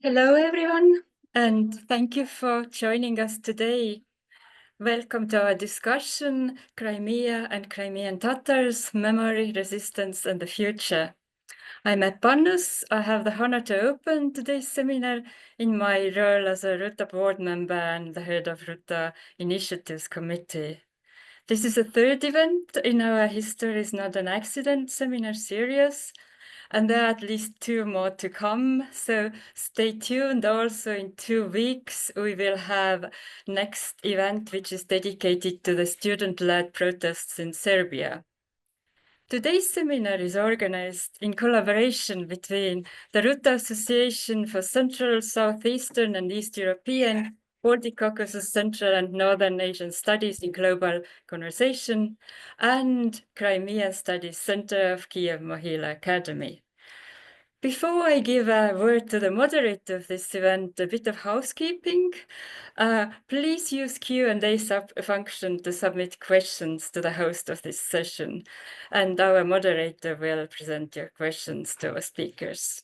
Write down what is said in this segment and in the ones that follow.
Hello, everyone, and thank you for joining us today. Welcome to our discussion, Crimea and Crimean Tatars, Memory, Resistance and the Future. I'm at Pannus. I have the honor to open today's seminar in my role as a Ruta board member and the head of Ruta Initiatives Committee. This is the third event in our History is Not an Accident seminar series, and there are at least two more to come. So stay tuned. Also in 2 weeks, we will have next event, which is dedicated to the student-led protests in Serbia. Today's seminar is organized in collaboration between the Ruta Association for Central, Southeastern and East European, Baltic Caucasus Central and Northern Asian Studies in Global Conversation, and Crimean Studies Center of Kiev Mohila Academy. Before I give a word to the moderator of this event, a bit of housekeeping. Please use Q&A function to submit questions to the host of this session, and our moderator will present your questions to our speakers.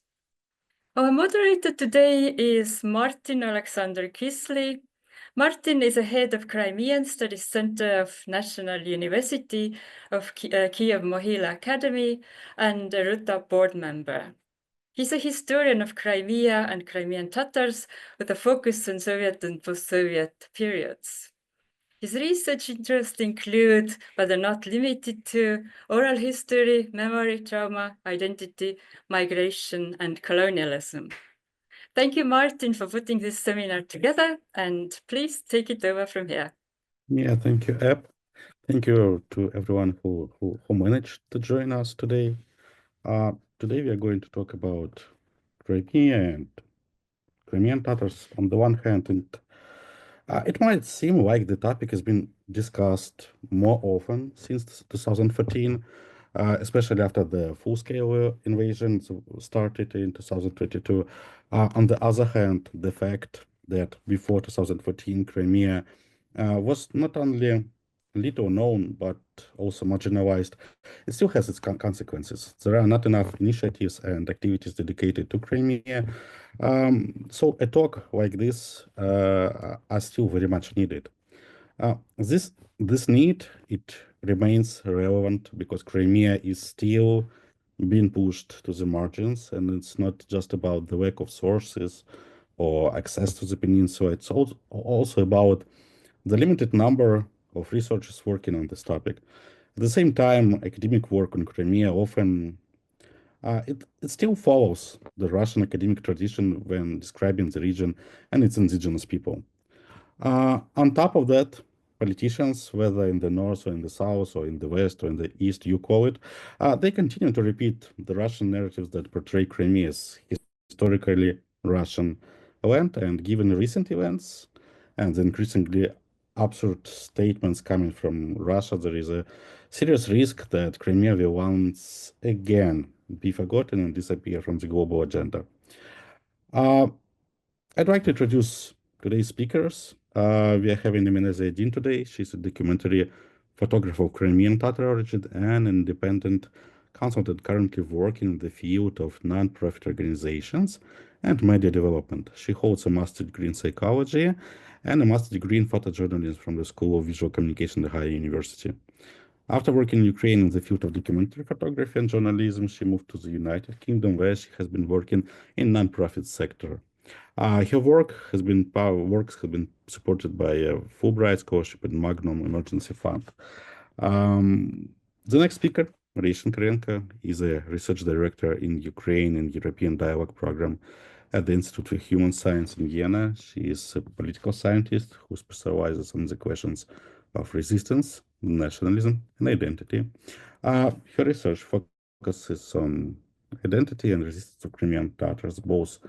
Our moderator today is Martin Alexander Kisly. Martin is a head of Crimean Studies Center of National University of Kiev Mohila Academy and a Ruta board member. He's a historian of Crimea and Crimean Tatars with a focus on Soviet and post-Soviet periods. His research interests include, but are not limited to, oral history, memory, trauma, identity, migration, and colonialism. Thank you, Martin, for putting this seminar together, and please take it over from here. Yeah, thank you, Eb. Thank you to everyone who managed to join us today. Today we are going to talk about Crimea and Crimean Tatars on the one hand, and it might seem like the topic has been discussed more often since 2014, especially after the full-scale invasion started in 2022. On the other hand, the fact that before 2014, Crimea was not only little known, but also marginalized, it still has its consequences. There are not enough initiatives and activities dedicated to Crimea. So a talk like this are still very much needed. This need, it remains relevant because Crimea is still being pushed to the margins, and it's not just about the lack of sources or access to the peninsula. It's also about the limited number of researchers working on this topic. At the same time, academic work on Crimea often it still follows the Russian academic tradition when describing the region and its indigenous people. On top of that, politicians, whether in the north or in the south or in the west or in the east, you call it, they continue to repeat the Russian narratives that portray Crimea as historically Russian land. And given recent events and the increasingly absurd statements coming from Russia, there is a serious risk that Crimea will once again be forgotten and disappear from the global agenda. I'd like to introduce today's speakers. We are having Emine Zayedin today. She's a documentary photographer of Crimean Tatar origin and an independent consultant currently working in the field of non-profit organizations and media development. She holds a master's degree in psychology and a master's degree in photojournalism from the School of Visual Communication at the Higher University. After working in Ukraine in the field of documentary photography and journalism, she moved to the United Kingdom, where she has been working in non-profit sector. Her works have been supported by a Fulbright scholarship and Magnum Emergency Fund. The next speaker, Maria Shenkarenko, is a research director in Ukraine and European Dialogue Program at the Institute for Human Science in Vienna. She is a political scientist who specializes on the questions of resistance, nationalism, and identity. Her research focuses on identity and resistance of Crimean Tatars, both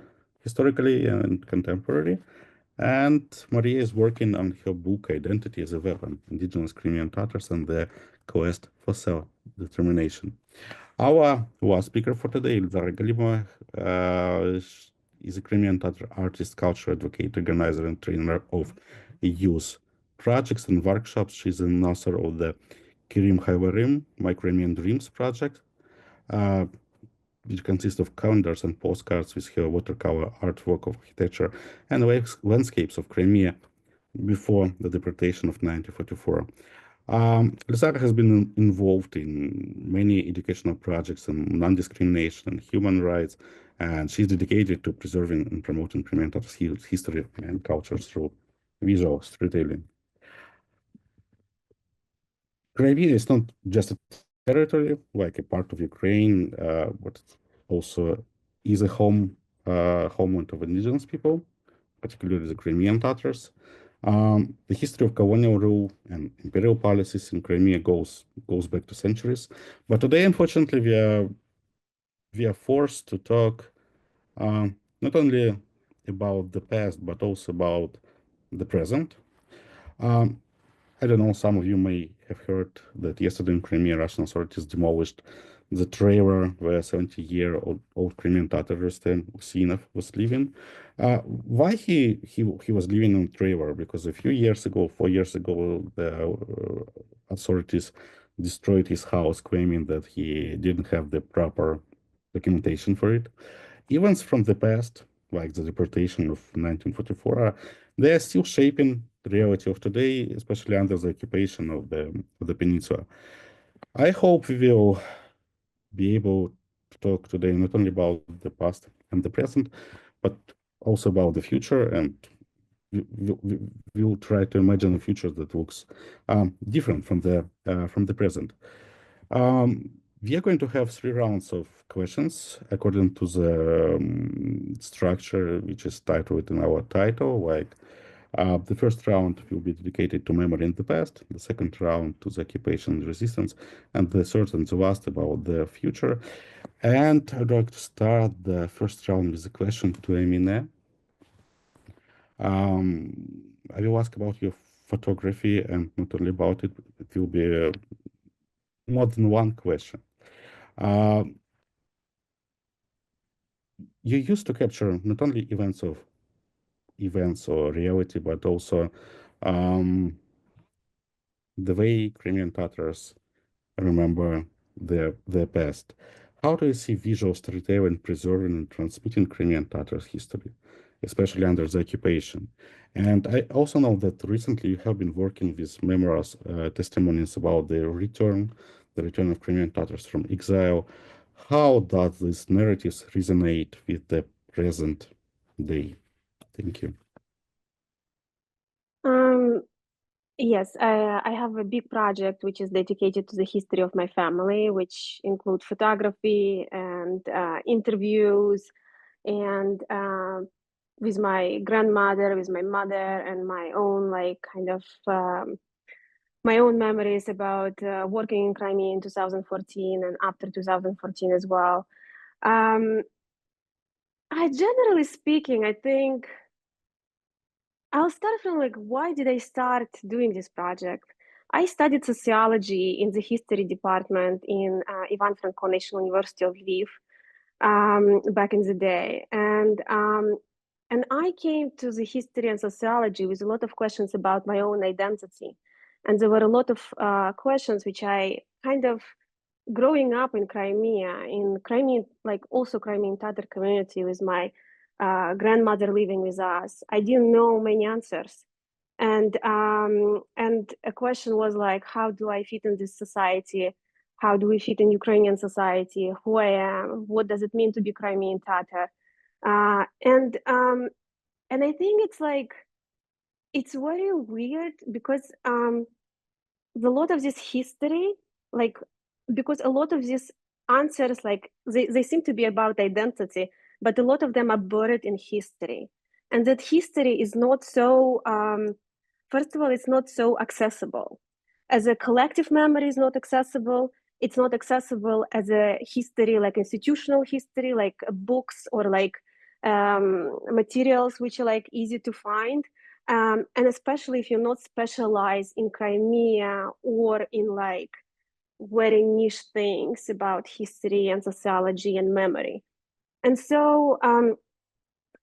historically and contemporary. And Maria is working on her book, Identity as a Weapon, Indigenous Crimean Tatars and the Quest for Self-Determination. Our last speaker for today, Ildara Galimova, is a Crimean Tatar artist, culture advocate, organizer, and trainer of youth projects and workshops. She's an author of the Kirim Haivarim, My Crimean Dreams project. which consists of calendars and postcards with her watercolor artwork of architecture and landscapes of Crimea before the deportation of 1944. Lizara has been involved in many educational projects on non-discrimination and human rights, and she's dedicated to preserving and promoting Crimean Tatars history and culture through visual storytelling. Crimea is not just a territory, like a part of Ukraine, but also is a homeland of indigenous people, particularly the Crimean Tatars. The history of colonial rule and imperial policies in Crimea goes back to centuries. But today, unfortunately, we are forced to talk not only about the past, but also about the present. I don't know, some of you may have heard that yesterday in Crimea, Russian authorities demolished the trailer where 70-year-old Crimean Tatar Rustem Usinov was living. Why he was living on trailer? Because a few years ago, 4 years ago, the authorities destroyed his house, claiming that he didn't have the proper documentation for it. Events from the past, like the deportation of 1944, they are still shaping the reality of today, especially under the occupation of the peninsula. I hope we will be able to talk today not only about the past and the present, but also about the future, and we'll try to imagine a future that looks different from the present. We are going to have 3 rounds of questions according to the structure which is titled in our title. Like the first round will be dedicated to memory in the past, the second round to the occupation and resistance, and the third and the last about the future. And I'd like to start the first round with a question to Emine. I will ask about your photography, and not only about it, it will be more than one question. You used to capture not only events or reality, but also the way Crimean Tatars remember their past. How do you see visual storytelling preserving and transmitting Crimean Tatars history, especially under the occupation? And I also know that recently you have been working with memoirs, testimonies about the return of Crimean Tatars from exile. How does these narratives resonate with the present day? Thank you. Yes, I have a big project which is dedicated to the history of my family, which include photography and interviews, and with my grandmother, with my mother, and my own my own memories about working in Crimea in 2014 and after 2014 as well. Generally speaking, I think I'll start from like, why did I start doing this project? I studied sociology in the history department in Ivan Franko National University of Lviv back in the day, and I came to the history and sociology with a lot of questions about my own identity, and there were a lot of questions which I kind of growing up in Crimea, like also Crimean Tatar community with my grandmother living with us, I didn't know many answers. And a question was like, how do I fit in this society? How do we fit in Ukrainian society? Who I am? What does it mean to be Crimean Tatar? And I think it's very weird because the lot of this history, like, because a lot of these answers, like they seem to be about identity, but a lot of them are buried in history, and that history is not so first of all, it's not so accessible as a collective memory. Is not accessible. It's not accessible as a history, like institutional history, like books or like materials which are like easy to find. And especially if you're not specialized in Crimea or in like very niche things about history and sociology and memory. And so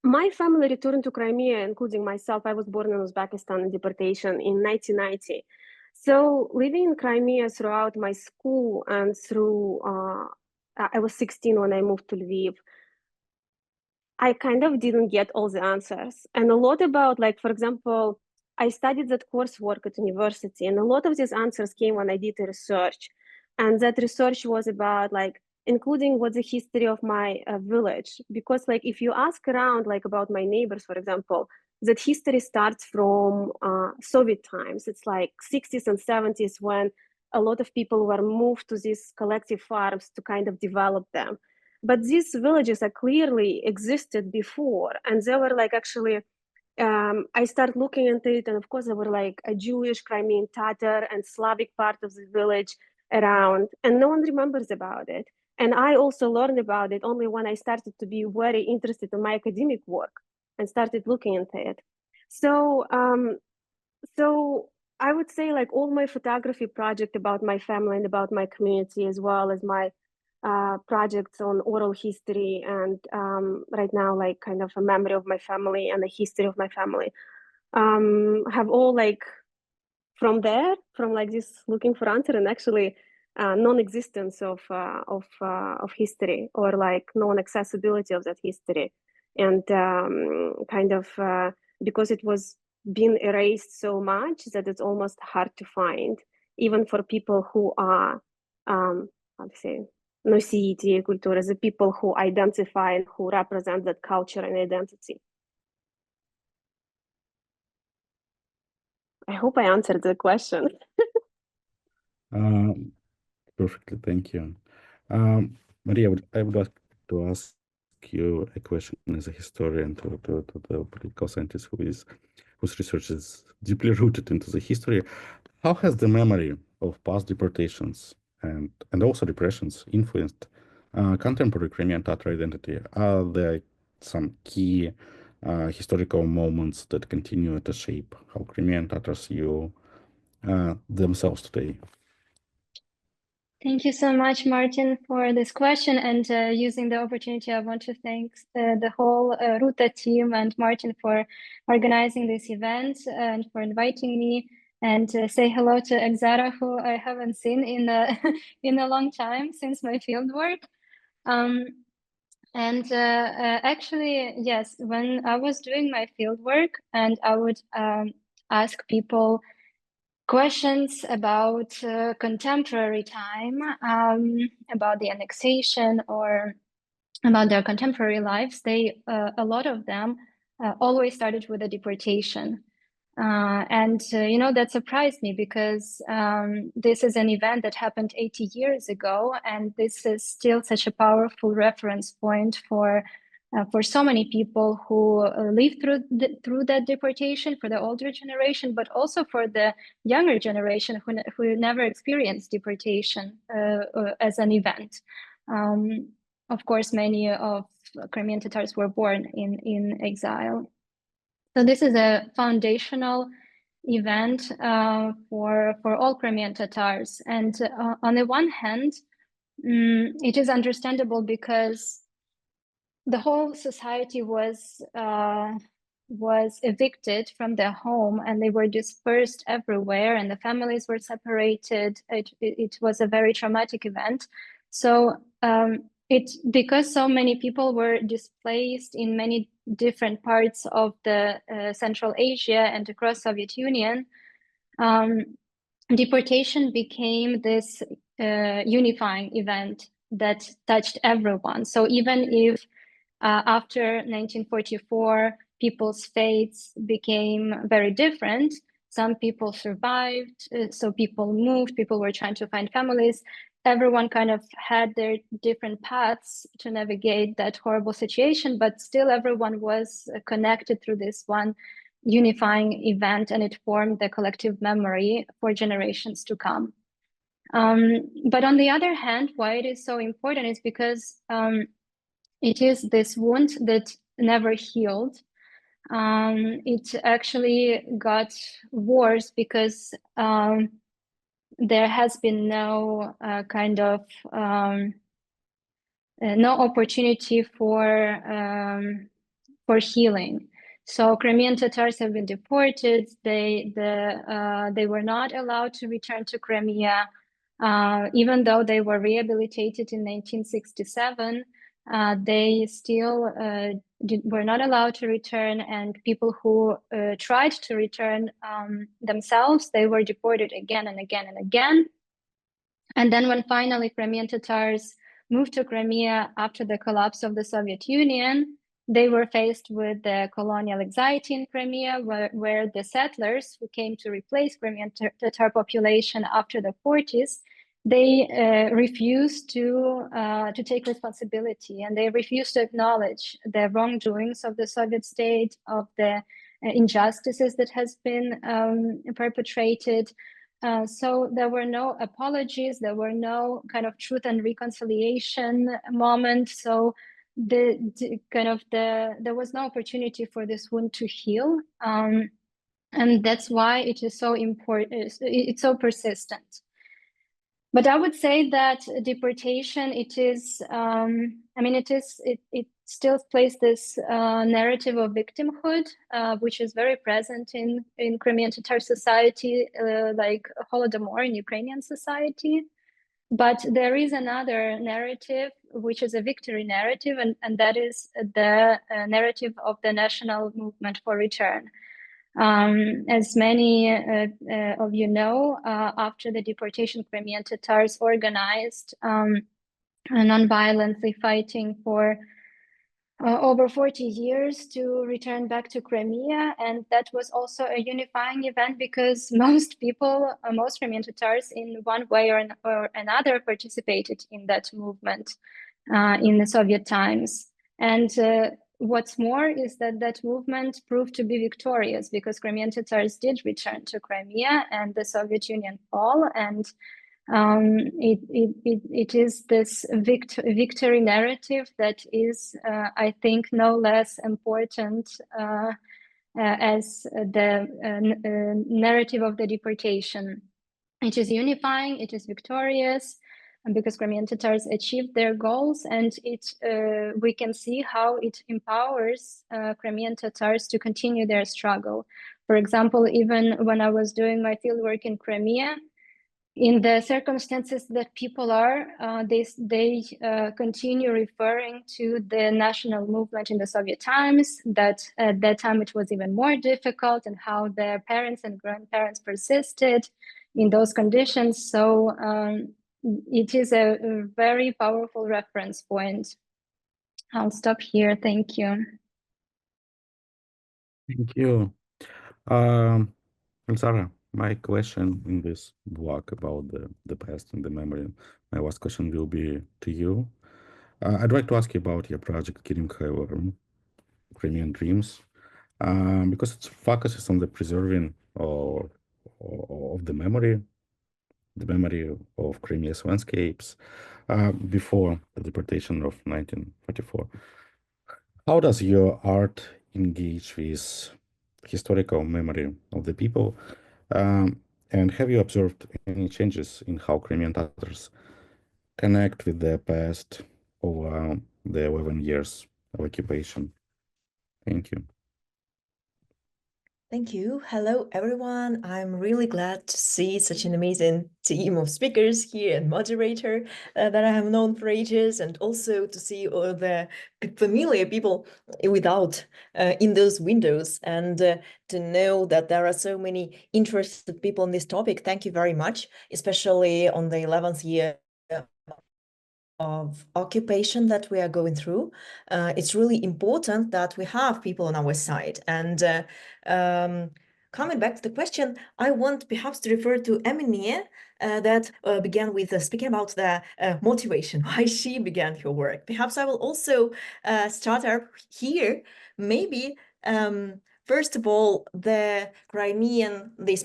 my family returned to Crimea, including myself. I was born in Uzbekistan in deportation in 1990. So living in Crimea throughout my school and through I was 16 when I moved to Lviv, I kind of didn't get all the answers. And a lot about, like, for example, I studied that coursework at university, and a lot of these answers came when I did the research. And that research was about, like, including what the history of my village. Because, like, if you ask around, like, about my neighbors, for example, that history starts from Soviet times. It's like 60s and 70s when a lot of people were moved to these collective farms to kind of develop them, but these villages are clearly existed before, and they were like actually I started looking into it, and of course there were like a Jewish, Crimean Tatar, and Slavic part of the village around, and no one remembers about it. And I also learned about it only when I started to be very interested in my academic work and started looking into it. So so I would say like all my photography project about my family and about my community, as well as my projects on oral history and right now like kind of a memory of my family and the history of my family, have all like from like this looking for answer and actually non-existence of history, or like non-accessibility of that history, and kind of because it was being erased so much that it's almost hard to find, even for people who are how to say носители культуры, the people who identify and who represent that culture and identity. I hope I answered the question. Perfectly, thank you. Maria, I would like to ask you a question as a historian to the political scientist whose research is deeply rooted into the history. How has the memory of past deportations and also repressions influenced contemporary Crimean Tatar identity? Are there some key historical moments that continue to shape how Crimean Tatars view themselves today? Thank you so much, Martin, for this question. And using the opportunity, I want to thank the whole Ruta team and Martin for organizing this event and for inviting me, and say hello to Exara, who I haven't seen in a, in a long time since my fieldwork. Actually, yes, when I was doing my fieldwork and I would ask people questions about contemporary time, about the annexation or about their contemporary lives, they a lot of them always started with a deportation. You know, that surprised me because this is an event that happened 80 years ago, and this is still such a powerful reference point for so many people who lived through that deportation, for the older generation, but also for the younger generation who never experienced deportation as an event. Of course, many of Crimean Tatars were born in exile. So this is a foundational event for all Crimean Tatars. And on the one hand, it is understandable because the whole society was evicted from their home, and they were dispersed everywhere, and the families were separated. It was a very traumatic event. So because so many people were displaced in many different parts of the Central Asia and across Soviet Union, deportation became this unifying event that touched everyone. So even if after 1944, people's fates became very different, some people survived, so people moved, people were trying to find families. Everyone kind of had their different paths to navigate that horrible situation, but still everyone was connected through this one unifying event, and it formed the collective memory for generations to come. But on the other hand, why it is so important is because it is this wound that never healed. It actually got worse because there has been no kind of no opportunity for healing. So Crimean Tatars have been deported. They were not allowed to return to Crimea. Even though they were rehabilitated in 1967, they still were not allowed to return, and people who tried to return themselves, they were deported again and again and again. And then when finally Crimean Tatars moved to Crimea after the collapse of the Soviet Union, they were faced with the colonial anxiety in Crimea, where the settlers who came to replace Crimean Tatar population after the 40s, they refused to take responsibility, and they refused to acknowledge the wrongdoings of the Soviet state, of the injustices that has been perpetrated. So there were no apologies, there were no kind of truth and reconciliation moment. So there was no opportunity for this wound to heal. And that's why it is so important, it's so persistent. But I would say that deportation, it still plays this narrative of victimhood, which is very present in Crimean Tatar society, like Holodomor in Ukrainian society. But there is another narrative, which is a victory narrative, and that is the narrative of the national movement for return. As many of you know, after the deportation, Crimean Tatars organized non-violently fighting for over 40 years to return back to Crimea. And that was also a unifying event because most people, most Crimean Tatars in one way or another participated in that movement in the Soviet times. And what's more is that that movement proved to be victorious because Crimean Tatars did return to Crimea and the Soviet Union fell, and it is this victory narrative that is, I think, no less important as the narrative of the deportation. It is unifying, it is victorious, and because Crimean Tatars achieved their goals, and we can see how it empowers Crimean Tatars to continue their struggle. For example, even when I was doing my fieldwork in Crimea, in the circumstances that people are, they continue referring to the national movement in the Soviet times, that at that time it was even more difficult, and how their parents and grandparents persisted in those conditions. So it is a very powerful reference point. I'll stop here. Thank you. Thank you. Sarah, my question in this block about the past and the memory, my last question will be to you. I'd like to ask you about your project, Crimean Dreams, because it focuses on the preserving of the memory of Crimea's landscapes before the deportation of 1944. How does your art engage with historical memory of the people? And have you observed any changes in how Crimean Tatars connect with their past over the 11 years of occupation? Thank you. Thank you. Hello, everyone. I'm really glad to see such an amazing team of speakers here and moderator that I have known for ages, and also to see all the familiar people without in those windows, and to know that there are so many interested people on this topic. Thank you very much, especially on the 11th year of occupation that we are going through. It's really important that we have people on our side. And coming back to the question, I want perhaps to refer to Eminie that began with speaking about the motivation, why she began her work. Perhaps I will also start her here. Maybe first of all, this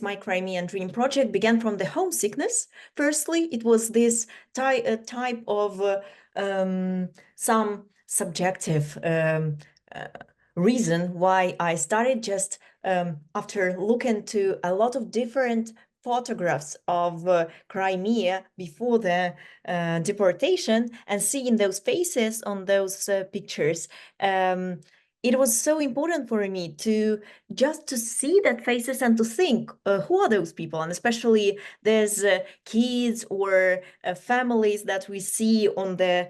My Crimean Dream project began from the homesickness. Firstly, it was this type of some subjective reason why I started, just after looking to a lot of different photographs of Crimea before the deportation, and seeing those faces on those pictures. it was so important for me to just to see that faces and to think, who are those people? And especially there's kids or families that we see on the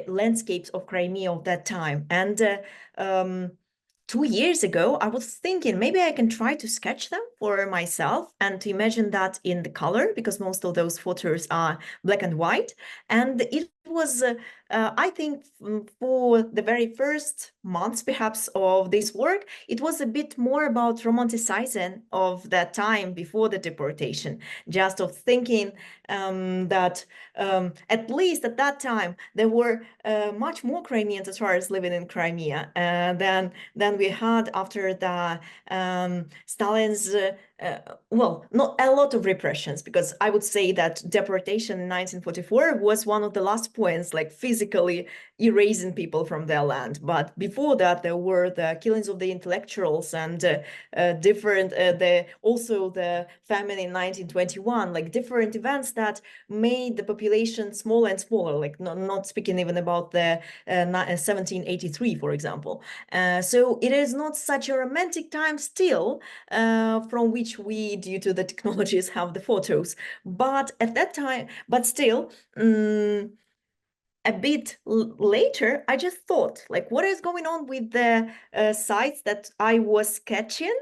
landscapes of Crimea of that time. And 2 years ago, I was thinking maybe I can try to sketch them for myself and to imagine that in the color, because most of those photos are black and white. And it was, I think, for the very first months, perhaps, of this work, it was a bit more about romanticizing of that time before the deportation, just of thinking that at least at that time, there were much more Crimean Tatars living in Crimea than we had after the Stalin's, well, not a lot of repressions, because I would say that deportation in 1944 was one of the last points, like physically erasing people from their land. But before that, there were the killings of the intellectuals and also the famine in 1921, like different events that made the population smaller and smaller, like not speaking even about the 1783, for example. So it is not such a romantic time still, from which we, due to the technologies, have the photos. But at that time, but still, a bit later, I just thought, like, what is going on with the sites that I was sketching,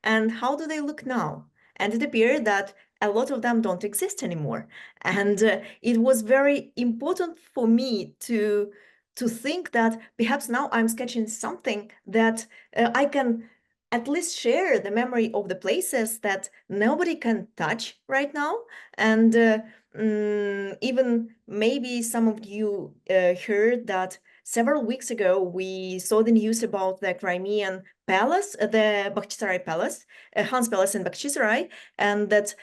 and how do they look now? And it appeared that a lot of them don't exist anymore. And it was very important for me to think that perhaps now I'm sketching something that I can at least share the memory of the places that nobody can touch right now. And even maybe some of you heard that several weeks ago we saw the news about the Crimean palace, the Bakhchisarai palace, Hans Palace in Bakhchisarai, and that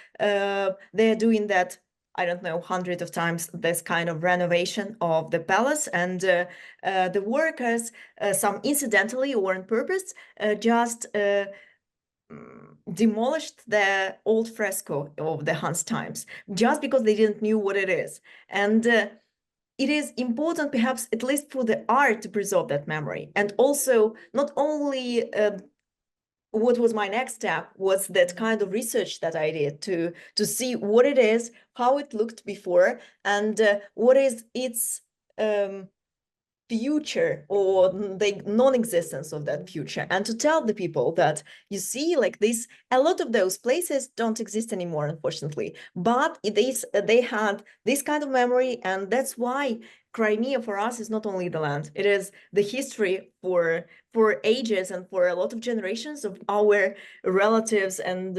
they're doing that, I don't know, hundreds of times, this kind of renovation of the palace. And the workers, some incidentally or on purpose, just demolished the old fresco of the Hans times just because they didn't knew what it is. And it is important, perhaps, at least for the art, to preserve that memory. And also, not only what was my next step was that kind of research that I did to see what it is, how it looked before, and what is its future, or the non-existence of that future, and to tell the people that, you see, like this, a lot of those places don't exist anymore, unfortunately, but they had this kind of memory. And that's why Crimea for us is not only the land, it is the history for ages and for a lot of generations of our relatives and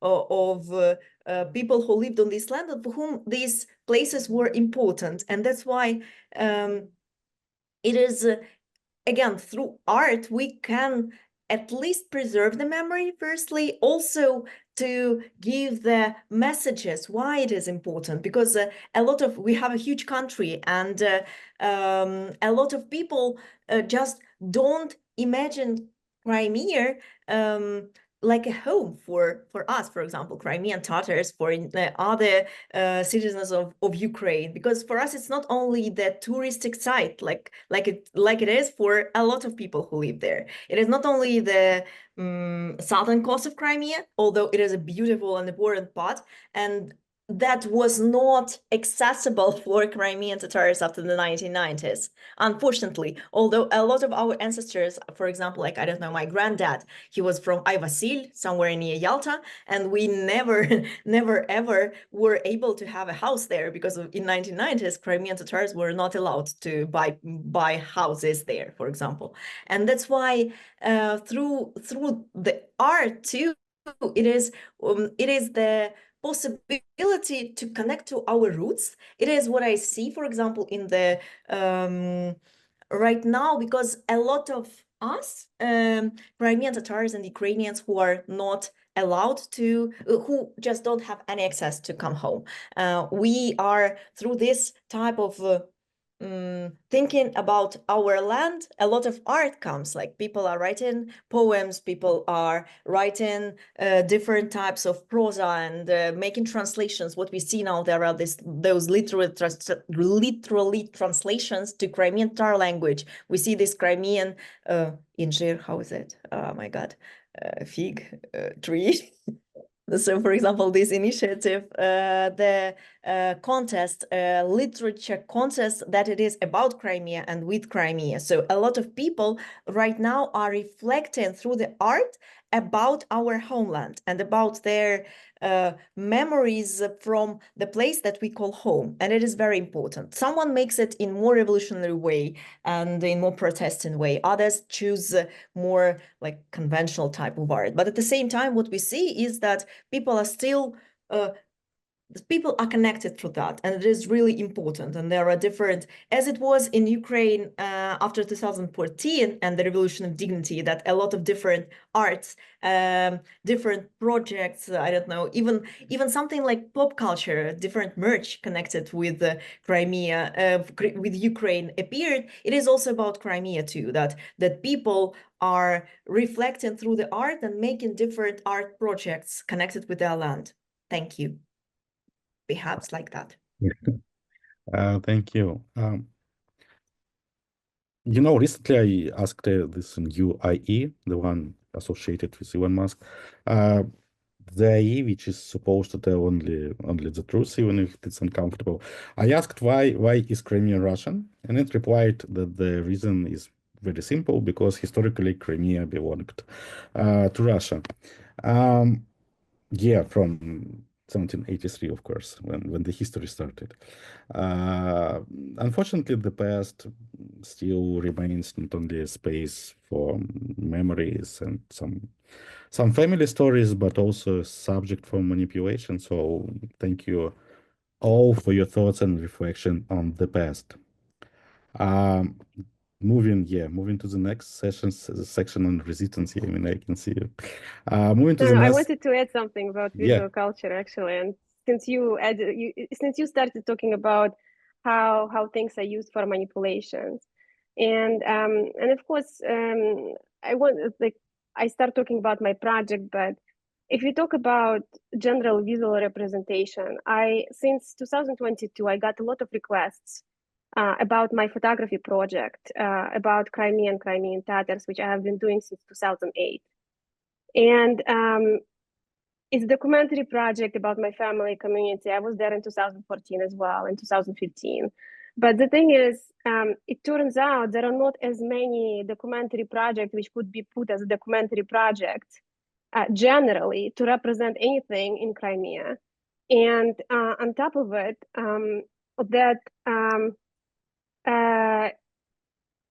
of people who lived on this land and for whom these places were important. And that's why it is, again, through art, we can at least preserve the memory, firstly, also to give the messages why it is important, because we have a huge country, and a lot of people just don't imagine Crimea like a home for us, for example, Crimean Tatars, for other citizens of Ukraine, because for us it's not only the touristic site like it is for a lot of people who live there. It is not only the southern coast of Crimea, although it is a beautiful and important part, and that was not accessible for Crimean Tatars after the 1990s, unfortunately. Although a lot of our ancestors, for example, like, I don't know, my granddad, he was from Ayvasil, somewhere near Yalta, and we never ever were able to have a house there, because in 1990s, Crimean Tatars were not allowed to buy houses there, for example. And that's why through the art too, it is the possibility to connect to our roots. It is what I see, for example, in the right now, because a lot of us, Crimean Tatars and Ukrainians, who are not allowed to, who just don't have any access to come home, we are through this type of thinking about our land, a lot of art comes, like people are writing poems, people are writing different types of prosa and making translations. What we see now, there are those literally translations to Crimean Tatar language. We see this Crimean incir, how is it? Oh my God, fig tree. So, for example, this initiative, the contest, literature contest, that it is about Crimea and with Crimea. So a lot of people right now are reflecting through the art about our homeland and about their memories from the place that we call home. And it is very important. Someone makes it in more revolutionary way and in more protesting way. Others choose more like conventional type of art. But at the same time, what we see is that people are still people are connected through that, and it is really important. And there are different, as it was in Ukraine after 2014 and the Revolution of Dignity, that a lot of different arts, different projects, I don't know, even something like pop culture, different merch connected with Crimea, with Ukraine appeared. It is also about Crimea too, that people are reflecting through the art and making different art projects connected with their land. Thank you. Perhaps like that. Thank you. You know, recently I asked this new IE, the one associated with Elon Musk, the IE, which is supposed to tell only the truth, even if it's uncomfortable. I asked why is Crimea Russian, and it replied that the reason is very simple, because historically Crimea belonged to Russia. Yeah, from 1783, of course, when the history started. Unfortunately, the past still remains not only a space for memories and some family stories, but also a subject for manipulation. So thank you all for your thoughts and reflection on the past. Moving to the next section on resistance. I mean, I can see you. Moving to the I next. wanted to add something about visual culture, actually. And since you started talking about how things are used for manipulations, and of course, I start talking about my project. But if you talk about general visual representation, since 2022 I got a lot of requests about my photography project about Crimean Tatars, which I have been doing since 2008. And it's a documentary project about my family community. I was there in 2014 as well, in 2015. But the thing is, it turns out there are not as many documentary projects which could be put as a documentary project generally to represent anything in Crimea. And on top of it,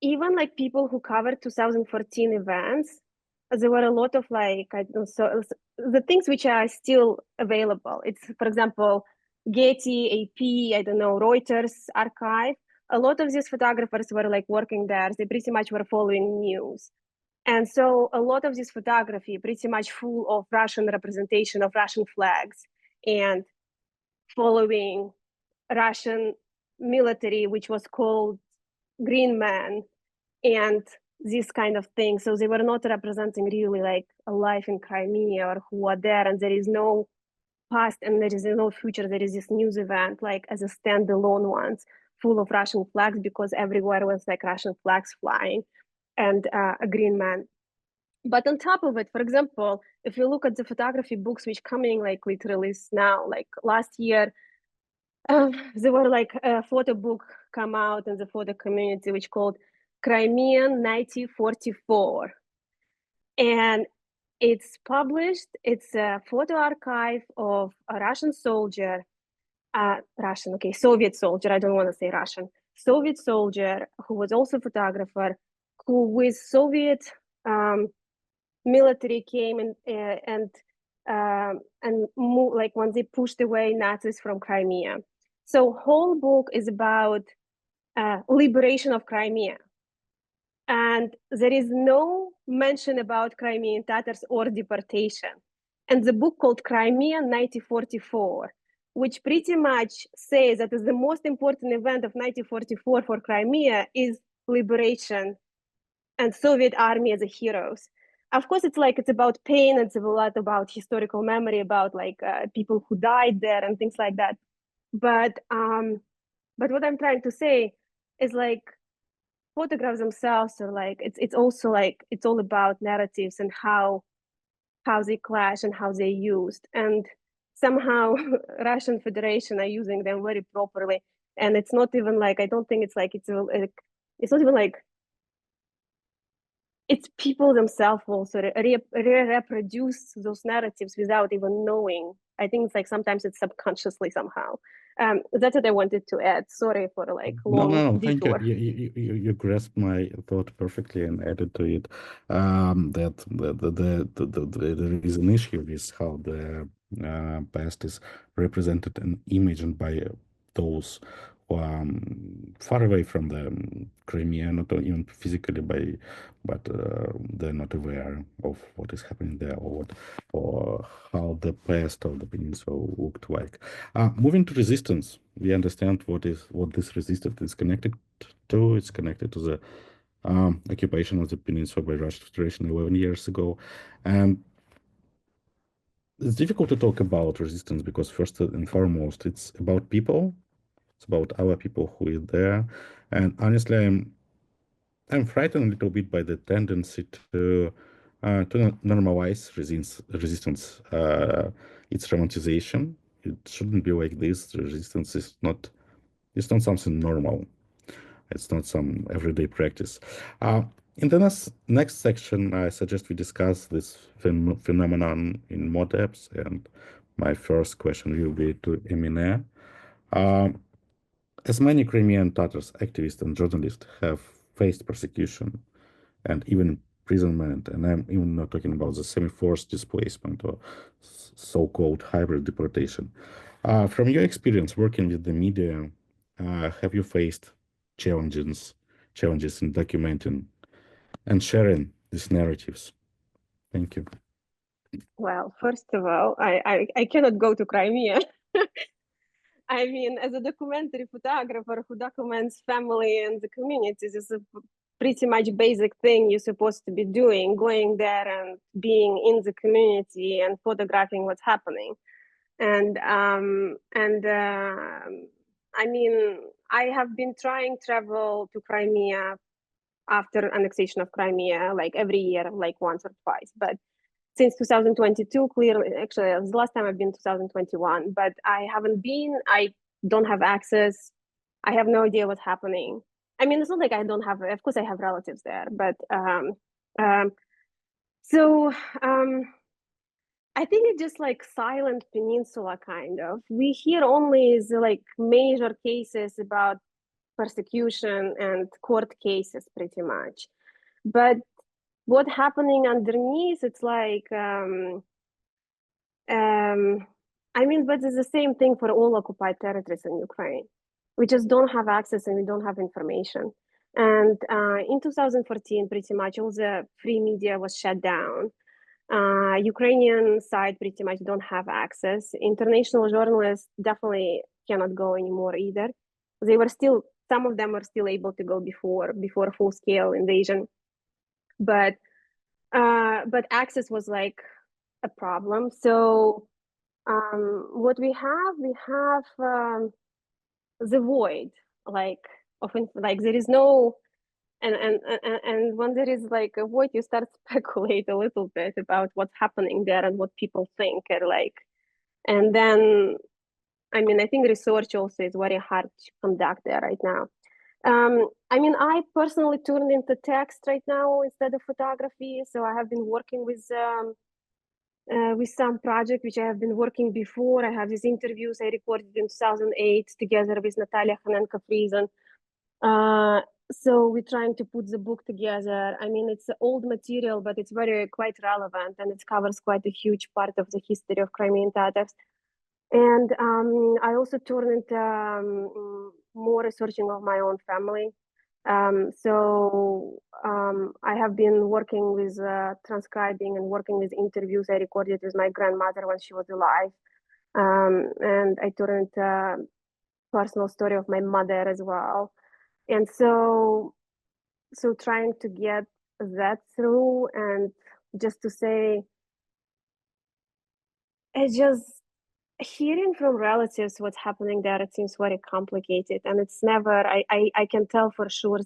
even like people who covered 2014 events, there were a lot of like, the things which are still available. It's, for example, Getty, AP, I don't know, Reuters archive. A lot of these photographers were like working there. They pretty much were following news. And so a lot of this photography pretty much full of Russian representation of Russian flags and following Russian military, which was called Green Man, and these kind of things. So they were not representing really like a life in Crimea or who are there, and there is no past and there is no future. There is this news event like as a standalone ones full of Russian flags, because everywhere was like Russian flags flying and a green man. But on top of it, for example, if you look at the photography books which coming like literally now, like last year, there were like a photo book come out in the photo community which called Crimean 1944. And it's published, it's a photo archive of a Russian soldier, Soviet soldier, I don't want to say Russian, Soviet soldier who was also a photographer, who with Soviet military came and moved, like when they pushed away Nazis from Crimea. So whole book is about liberation of Crimea. And there is no mention about Crimean Tatars or deportation. And the book called Crimea 1944 which pretty much says that is the most important event of 1944 for Crimea is liberation and Soviet army as a heroes. Of course, it's about pain. It's a lot about historical memory, about like people who died there and things like that. But what I'm trying to say is like photographs themselves are like it's also like it's all about narratives and how they clash and how they used, and somehow Russian Federation are using them very properly. And it's not even like I don't think it's like it's not even like it's people themselves also reproduce those narratives without even knowing. I think it's like sometimes it's subconsciously somehow. That's what I wanted to add. Sorry for like long No, thank you. detour. You grasped my thought perfectly and added to it that there is an issue with how the past is represented and imagined by those who are far away from the Crimea, not even physically, but they're not aware of what is happening there or how the past of the peninsula looked like. Moving to resistance, we understand what this resistance is connected to. It's connected to the occupation of the peninsula by Russian Federation 11 years ago, and it's difficult to talk about resistance because first and foremost, it's about people. It's about our people who are there, and honestly, I'm frightened a little bit by the tendency to normalize resistance. Its romanticization. It shouldn't be like this. The resistance is not. It's not something normal. It's not some everyday practice. In the next section, I suggest we discuss this phenomenon in more depth. And my first question will be to Emine. As many Crimean Tatars activists and journalists have faced persecution and even imprisonment, and I'm even not talking about the semi-forced displacement or so-called hybrid deportation. From your experience working with the media, have you faced challenges in documenting and sharing these narratives? Thank you. Well, first of all, I cannot go to Crimea. I mean, as a documentary photographer who documents family and the communities, is a pretty much basic thing you're supposed to be doing, going there and being in the community and photographing what's happening. And I mean, I have been trying travel to Crimea after annexation of Crimea, like every year, like once or twice, but since 2022, clearly, actually, the last time I've been 2021, but I haven't been, I don't have access. I have no idea what's happening. I mean, it's not like I don't have, of course I have relatives there, but I think it's just like silent peninsula kind of. We hear only the like major cases about persecution and court cases pretty much. But what happening underneath, it's like I mean, but it's the same thing for all occupied territories in Ukraine. We just don't have access and we don't have information. And in 2014, pretty much all the free media was shut down. Ukrainian side pretty much don't have access. International journalists definitely cannot go anymore either. They were still, some of them were still able to go before full scale invasion, but access was like a problem. So what we have the void, like often, like there is no, and when there is like a void, you start to speculate a little bit about what's happening there and what people think, and like, and then, I mean, I think research also is very hard to conduct there right now. I mean, I personally turned into text right now instead of photography, so I have been working with some project which I have been working before. I have these interviews I recorded in 2008 together with Natalia Hanenko-Friesen. So we're trying to put the book together. I mean, it's old material, but it's very quite relevant, and it covers quite a huge part of the history of Crimean Tatars. And I also turned into more researching of my own family. I have been working with transcribing and working with interviews I recorded with my grandmother when she was alive. And I turned personal story of my mother as well. And so trying to get that through, and just to say, it's just hearing from relatives what's happening there, it seems very complicated. And it's never, I can tell for sure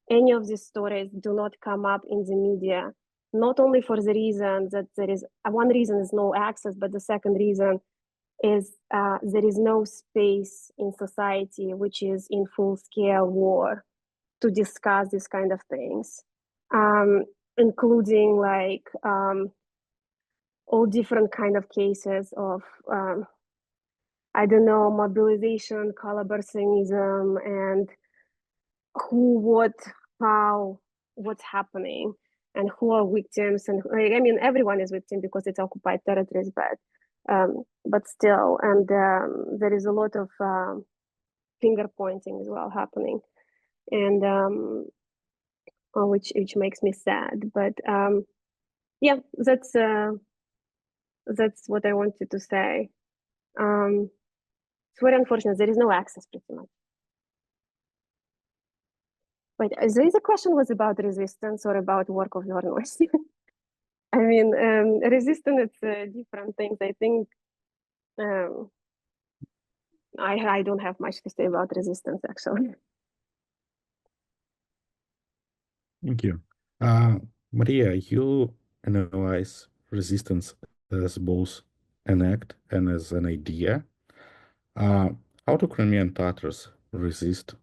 any of these stories do not come up in the media, not only for the reason that there is, one reason is no access, but the second reason is there is no space in society which is in full-scale war to discuss these kind of things, including like all different kind of cases of I don't know, mobilization, collaborationism, and who, what, how, what's happening, and who are victims. And I mean, everyone is victim because it's occupied territories, but still, and there is a lot of finger pointing as well happening, and which makes me sad. But yeah, that's what I wanted to say. It's very unfortunate. There is no access, pretty much. Wait, the question was about resistance or about work of journalists? I mean, resistance, it's different things. I think I don't have much to say about resistance, actually. Thank you. Maria, you analyze resistance as both an act and as an idea. How do Crimean Tatars resist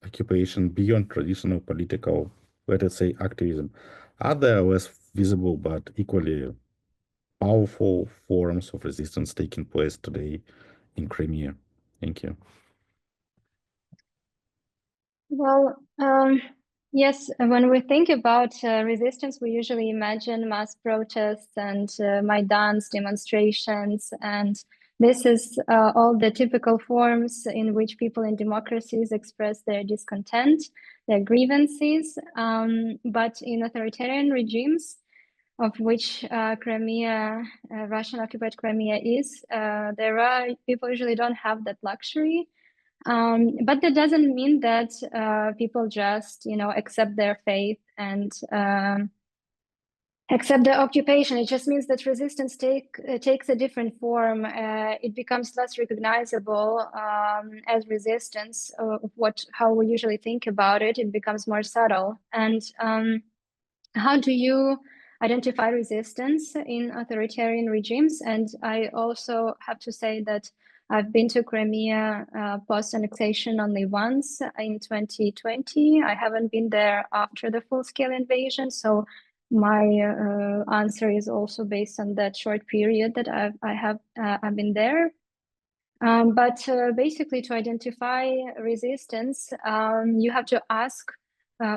occupation beyond traditional political, let us say, activism? Are there less visible but equally powerful forms of resistance taking place today in Crimea? Thank you. Well, yes, when we think about resistance, we usually imagine mass protests and Maidans, demonstrations, and this is all the typical forms in which people in democracies express their discontent, their grievances. But in authoritarian regimes, of which Crimea, Russian-occupied Crimea is, there are people usually don't have that luxury. But that doesn't mean that people just, accept their fate and accept the occupation. It just means that resistance takes a different form. It becomes less recognizable as resistance of how we usually think about it. It becomes more subtle. And how do you identify resistance in authoritarian regimes? And I also have to say that I've been to Crimea post-annexation only once in 2020. I haven't been there after the full-scale invasion. So my answer is also based on that short period that I've been there. But basically, to identify resistance, you have to ask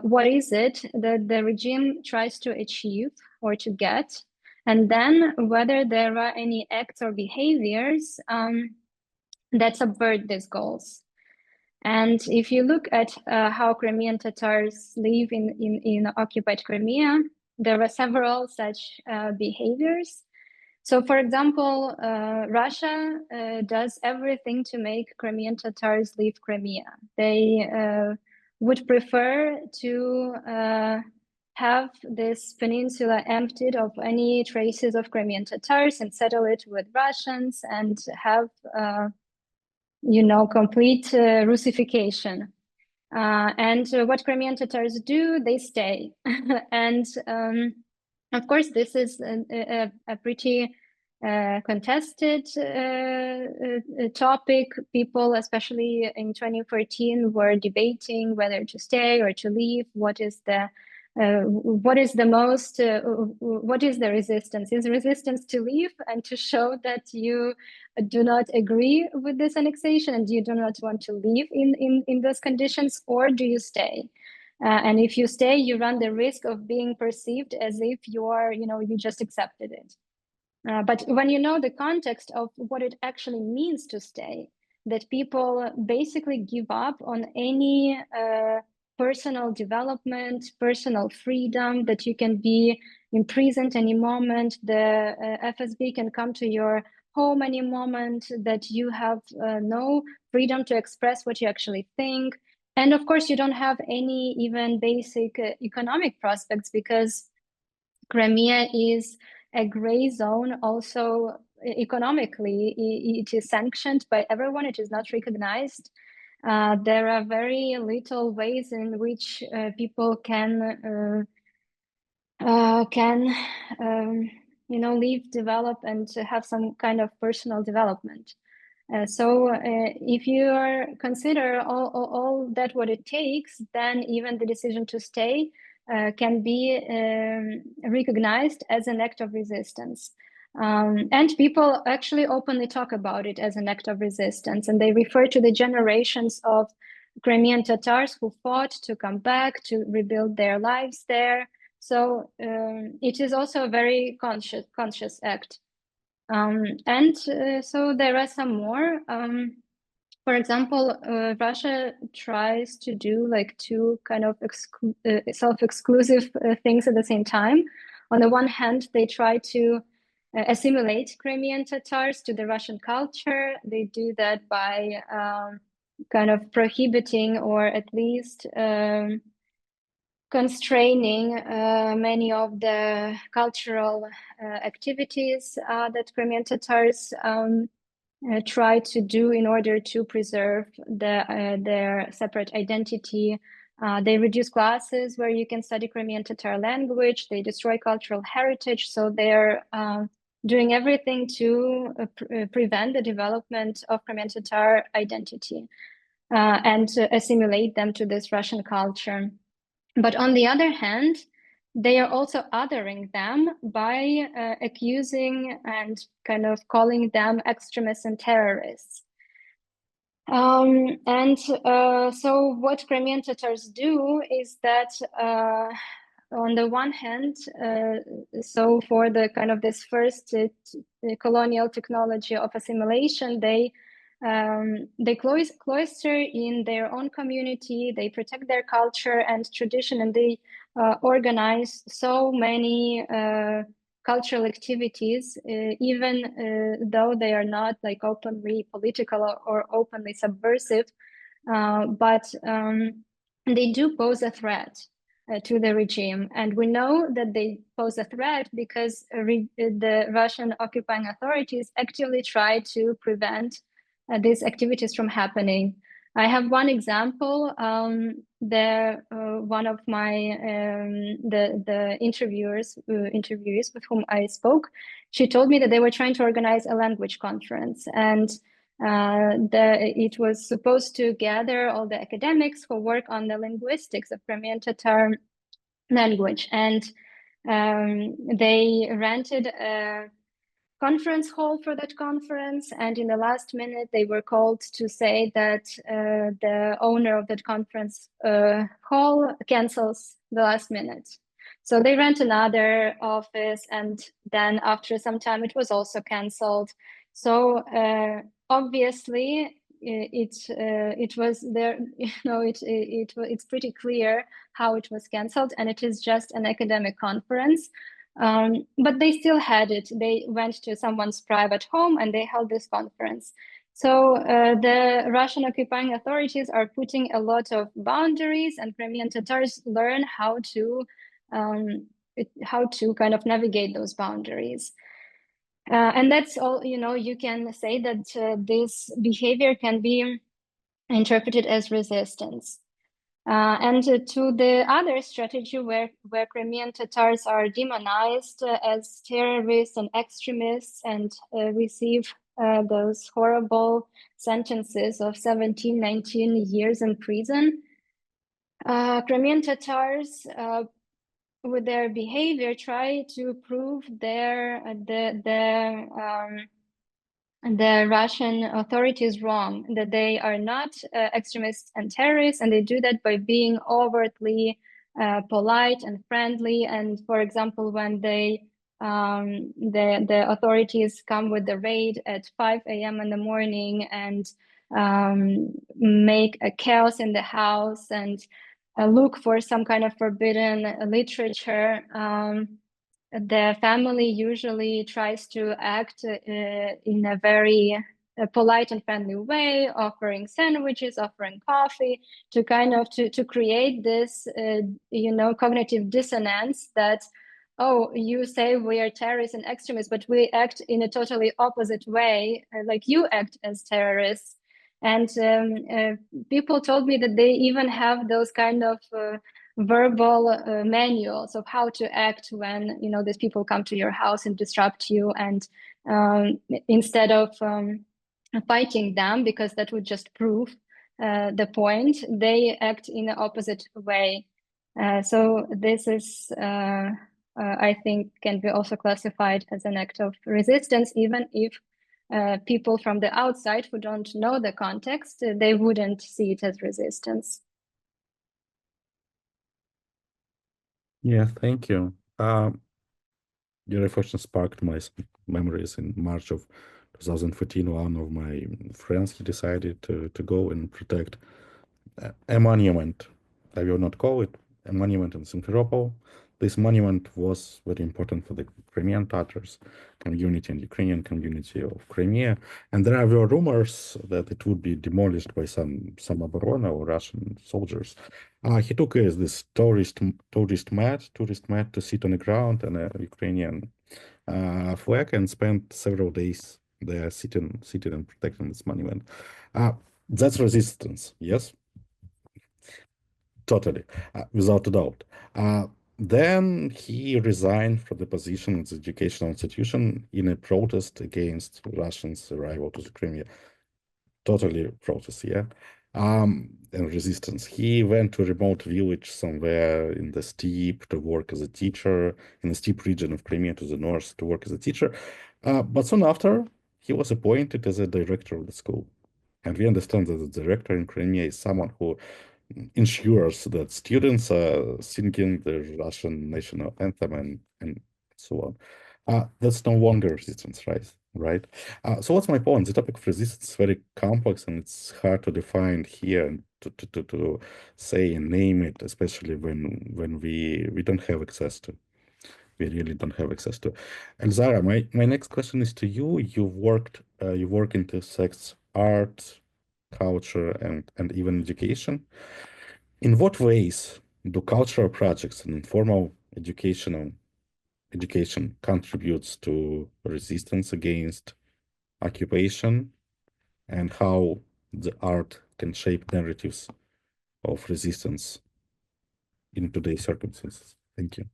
what is it that the regime tries to achieve or to get, and then whether there are any acts or behaviors that subvert these goals. And if you look at how Crimean Tatars live in occupied Crimea, there are several such behaviors. So, for example, Russia does everything to make Crimean Tatars leave Crimea. They would prefer to have this peninsula emptied of any traces of Crimean Tatars and settle it with Russians and have, complete Russification. And what Crimean Tatars do, they stay. And of course, this is a pretty contested topic. People, especially in 2014, were debating whether to stay or to leave. What is the resistance? Is resistance to leave and to show that you do not agree with this annexation and you do not want to leave in those conditions, or do you stay? And if you stay, you run the risk of being perceived as if you just accepted it. But when you know the context of what it actually means to stay, that people basically give up on any personal development, personal freedom, that you can be imprisoned any moment, the FSB can come to your home any moment, that you have no freedom to express what you actually think. And of course, you don't have any even basic economic prospects, because Crimea is a gray zone also economically. It is sanctioned by everyone, it is not recognized. There are very little ways in which people can live, develop, and have some kind of personal development. So if you consider all that what it takes, then even the decision to stay can be recognized as an act of resistance. And people actually openly talk about it as an act of resistance, and they refer to the generations of Crimean Tatars who fought to come back, to rebuild their lives there. So it is also a very conscious act. So there are some more. For example, Russia tries to do like two kind of self-exclusive things at the same time. On the one hand, they try to assimilate Crimean Tatars to the Russian culture. They do that by kind of prohibiting, or at least constraining many of the cultural activities that Crimean Tatars try to do in order to preserve their separate identity. They reduce classes where you can study Crimean Tatar language. They destroy cultural heritage. So they're doing everything to prevent the development of Crimean Tatar identity and to assimilate them to this Russian culture. But on the other hand, they are also othering them by accusing and kind of calling them extremists and terrorists. So what Crimean Tatars do is that on the one hand, so for the kind of this first colonial technology of assimilation, they cloister in their own community, they protect their culture and tradition, and they organize so many cultural activities, even though they are not like openly political or openly subversive, but they do pose a threat to the regime. And we know that they pose a threat because the Russian occupying authorities actively try to prevent these activities from happening. I have one example. One of my the interviewees with whom I spoke, she told me that they were trying to organize a language conference, and it was supposed to gather all the academics who work on the linguistics of Crimean Tatar language, and they rented a conference hall for that conference, and in the last minute they were called to say that the owner of that conference hall cancels the last minute. So they rent another office, and then after some time it was also canceled. So obviously it was there, it's pretty clear how it was canceled, and it is just an academic conference. But they still had it. They went to someone's private home and they held this conference. So the Russian occupying authorities are putting a lot of boundaries, and Crimean Tatars learn how to kind of navigate those boundaries. And that's all, you can say that this behavior can be interpreted as resistance. And to the other strategy where Crimean Tatars are demonized as terrorists and extremists and receive those horrible sentences of 17, 19 years in prison, Crimean Tatars, with their behavior, try to prove the Russian authorities wrong, that they are not extremists and terrorists, and they do that by being overtly polite and friendly. And for example, when the authorities come with the raid at 5 a.m. in the morning and make a chaos in the house and look for some kind of forbidden literature, the family usually tries to act in a very polite and friendly way, offering sandwiches, offering coffee, to kind of to create this cognitive dissonance that, oh, you say we are terrorists and extremists, but we act in a totally opposite way, like you act as terrorists. And people told me that they even have those kind of verbal manuals of how to act when these people come to your house and disrupt you, and instead of fighting them, because that would just prove the point, they act in the opposite way. So this is I think can be also classified as an act of resistance, even if people from the outside who don't know the context, they wouldn't see it as resistance. Yeah, thank you. Your reflection sparked my memories. In March of 2014, one of my friends, he decided to go and protect a monument. I will not call it a monument in Simferopol. This monument was very important for the Crimean Tatars community and Ukrainian community of Crimea. And there were rumors that it would be demolished by some Oborona or Russian soldiers. He took this tourist mat to sit on the ground and a Ukrainian flag, and spent several days there sitting and protecting this monument. That's resistance, yes? Totally, without a doubt. Then he resigned from the position in the educational institution in a protest against Russians' arrival to the Crimea. Totally protest, yeah. And resistance. He went to a remote village somewhere in the steppe to work as a teacher, in the steppe region of Crimea to the north to work as a teacher. But soon after, he was appointed as a director of the school. And we understand that the director in Crimea is someone who ensures that students are singing the Russian national anthem and so on. That's no longer resistance, right? So what's my point? The topic of resistance is very complex, and it's hard to define here and to say and name it, especially when we don't have access to. We really don't have access to. And Zara, my next question is to you. You work intersects art, culture, and even education. In what ways do cultural projects and informal education contributes to resistance against occupation, and how the art can shape narratives of resistance in today's circumstances? Thank you.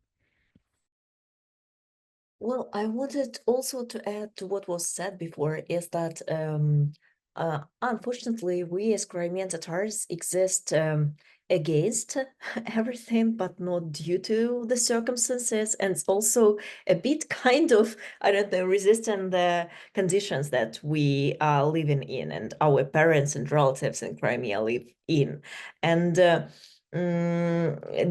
Well, I wanted also to add to what was said before is that unfortunately, we as Crimean Tatars exist against everything, but not due to the circumstances, and it's also a bit kind of, I don't know, resisting the conditions that we are living in and our parents and relatives in Crimea live in. And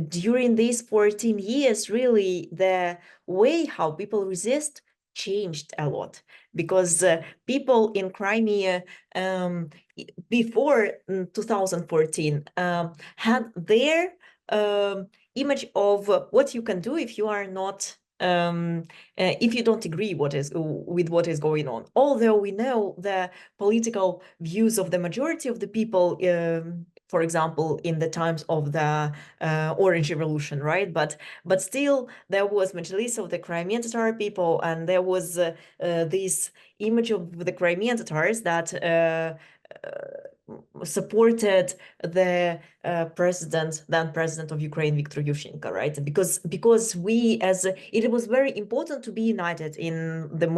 during these 14 years, really, the way how people resist changed a lot, because people in Crimea before 2014 had their image of what you can do if you are not if you don't agree with what is going on. Although we know the political views of the majority of the people, for example, in the times of the Orange Revolution, right? But still, there was Majlis of the Crimean Tatar people, and there was this image of the Crimean Tatars that supported the then president of Ukraine, Viktor Yushchenko, right? Because it was very important to be united in the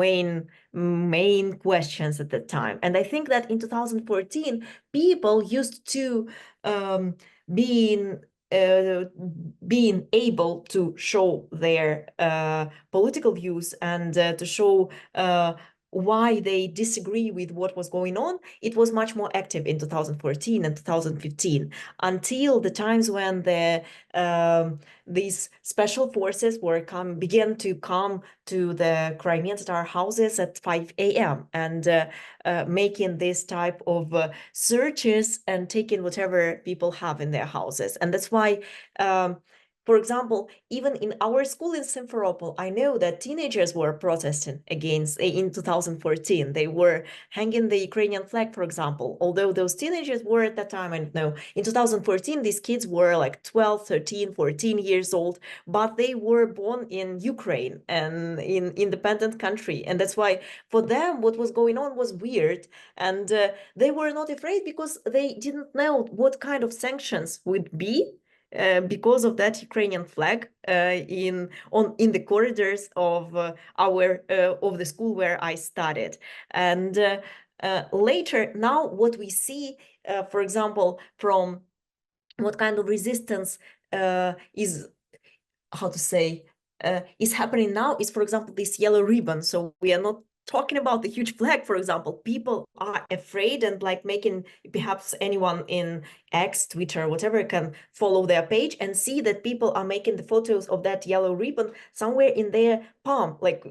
main questions at that time. And I think that in 2014, people used to being able to show their political views and to show why they disagree with what was going on. It was much more active in 2014 and 2015, until the times when these special forces began to come to the Crimean Tatar houses at 5 a.m. and making this type of searches and taking whatever people have in their houses. And that's why for example, even in our school in Simferopol, I know that teenagers were protesting against in 2014. They were hanging the Ukrainian flag, for example. Although those teenagers were at that time, I don't know, in 2014, these kids were like 12, 13, 14 years old, but they were born in Ukraine and in independent country. And that's why for them, what was going on was weird. And they were not afraid because they didn't know what kind of sanctions would be because of that Ukrainian flag in the corridors of of the school where I studied. And later, now what we see, for example, from what kind of resistance is, how to say, is happening now is, for example, this yellow ribbon. So we are not talking about the huge flag, for example. People are afraid, and like making, perhaps anyone in X, Twitter, whatever, can follow their page and see that people are making the photos of that yellow ribbon somewhere in their palm, like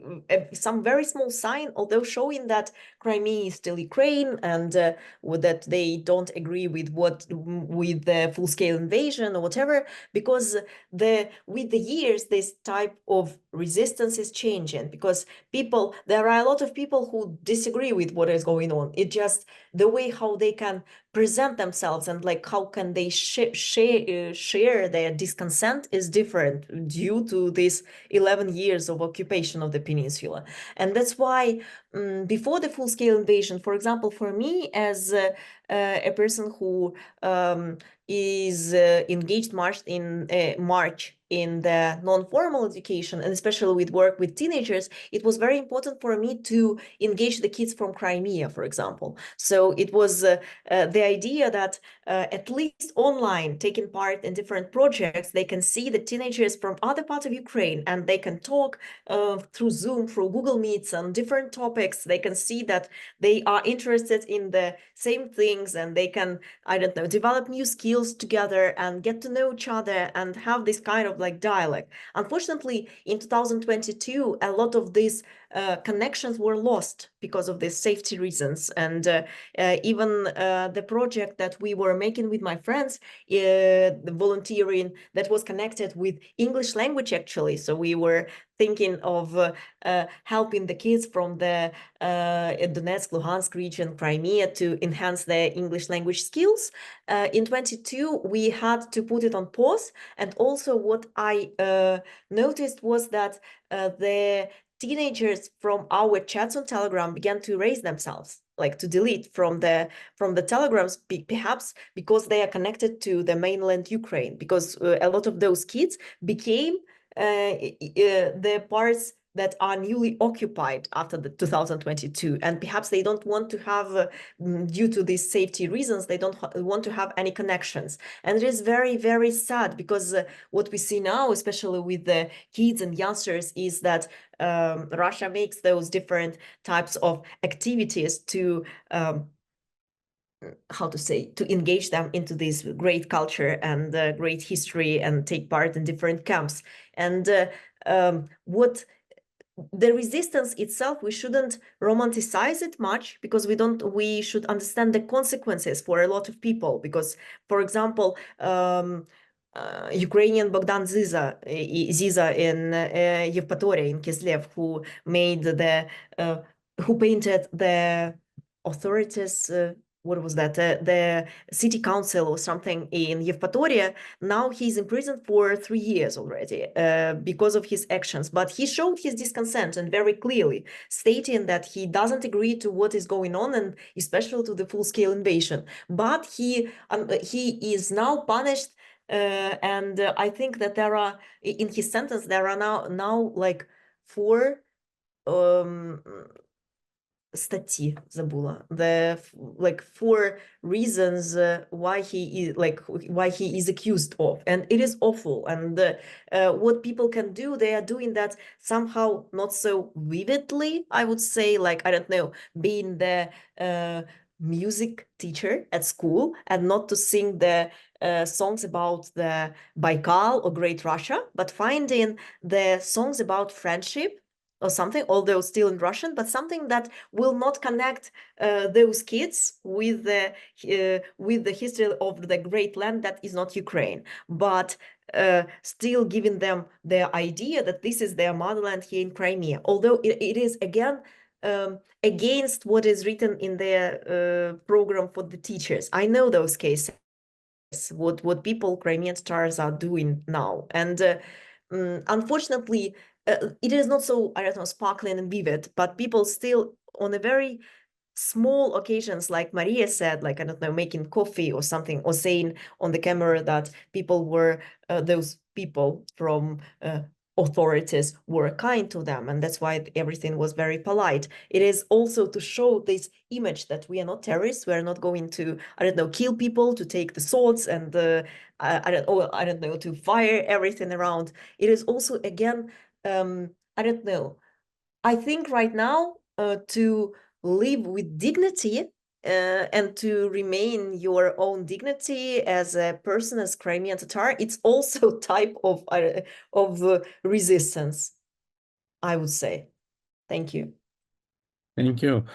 some very small sign, although showing that Crimea is still Ukraine, and that they don't agree with the full-scale invasion or whatever, because with the years this type of resistance is changing, because there are a lot of people who disagree with what is going on. It just the way how they can present themselves and like how can they share their disconsent is different due to this 11 years of occupation of the peninsula. And that's why before the full-scale invasion, for example, for me as a person who is engaged March in the non-formal education, and especially with work with teenagers, it was very important for me to engage the kids from Crimea, for example. So it was the idea that at least online, taking part in different projects, they can see the teenagers from other parts of Ukraine, and they can talk through Zoom, through Google Meets on different topics. They can see that they are interested in the same things, and they can, I don't know, develop new skills together and get to know each other and have this kind of like dialogue. Unfortunately, in 2022, a lot of these connections were lost because of these safety reasons. And even the project that we were making with my friends, the volunteering, that was connected with English language, actually. So we were thinking of helping the kids from the Donetsk, Luhansk region, Crimea, to enhance their English language skills. In 22, we had to put it on pause. And also what I noticed was that the teenagers from our chats on Telegram began to erase themselves, like to delete from the telegrams, perhaps because they are connected to the mainland Ukraine, because a lot of those kids became the parts that are newly occupied after the 2022, and perhaps they don't want to have, due to these safety reasons, they don't want to have any connections. And it is very, very sad, because what we see now, especially with the kids and youngsters, is that Russia makes those different types of activities to how to say, to engage them into this great culture and great history, and take part in different camps. And what the resistance itself, we shouldn't romanticize it much, because we should understand the consequences for a lot of people. Because, for example, Ukrainian Bogdan Ziza in Yevpatoria in Kislev, who painted the authorities, what was that? The city council or something in Yevpatoria. Now he's in prison for 3 years already because of his actions. But he showed his disconsent, and very clearly stating that he doesn't agree to what is going on, and especially to the full-scale invasion. But he is now punished. And I think that there are, in his sentence, there are now like 4 статьи забыла, like 4 reasons why he is accused of, and it is awful. And what people can do, they are doing that somehow not so vividly, I would say, like, I don't know, being the music teacher at school and not to sing the songs about the Baikal or Great Russia, but finding the songs about friendship or something, although still in Russian, but something that will not connect those kids with the history of the great land that is not Ukraine, but still giving them the idea that this is their motherland here in Crimea, although it is again against what is written in their program for the teachers. I know those cases, what people, Crimean Tatars, are doing now. And unfortunately, it is not so, I don't know, sparkling and vivid, but people still on a very small occasions, like Maria said, like, I don't know, making coffee or something, or saying on the camera that people were, those people from authorities were kind to them, and that's why everything was very polite. It is also to show this image that we are not terrorists, we are not going to, I don't know, kill people, to take the swords and I don't know, to fire everything around. It is also, again, I don't know, I think right now to live with dignity and to remain your own dignity as a person, as Crimean Tatar, it's also type of resistance, I would say. Thank you. Thank you.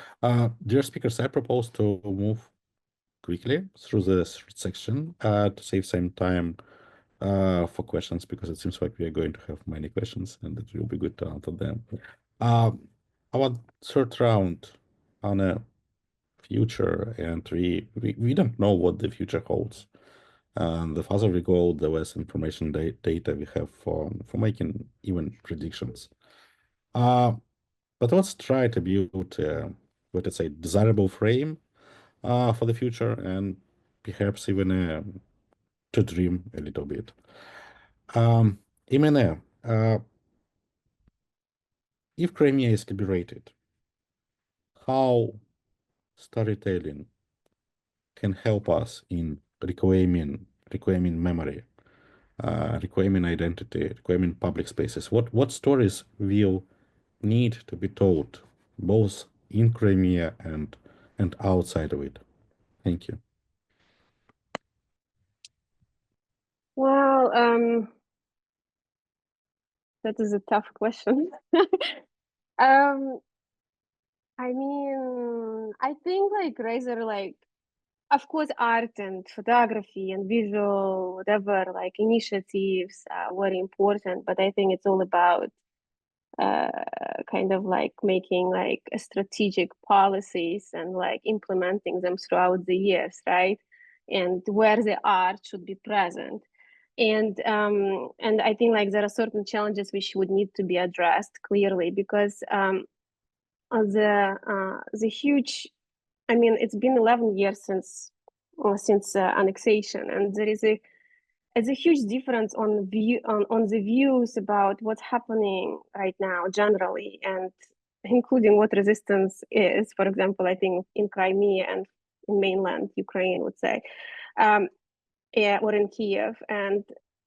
Dear speakers, I propose to move quickly through this section to save some time for questions, because it seems like we are going to have many questions and it will be good to answer them. Our third round on a future, and we don't know what the future holds. And the further we go, the less information data we have for making even predictions. But let's try to build let's say, desirable frame for the future, and perhaps even to dream a little bit. Imene, if Crimea is liberated, how storytelling can help us in reclaiming memory, reclaiming identity, reclaiming public spaces? What stories will need to be told, both in Crimea and outside of it? Thank you. Well, that is a tough question. I mean, I think like rather like, of course, art and photography and visual, whatever, like initiatives are very important, but I think it's all about kind of like making like a strategic policies and like implementing them throughout the years, right? And where the art should be present. And I think like there are certain challenges which would need to be addressed clearly, because the huge, I mean, it's been 11 years since annexation, and there is it's a huge difference on the views about what's happening right now generally, and including what resistance is. For example, I think in Crimea and in mainland Ukraine, would say, yeah, or in Kiev, and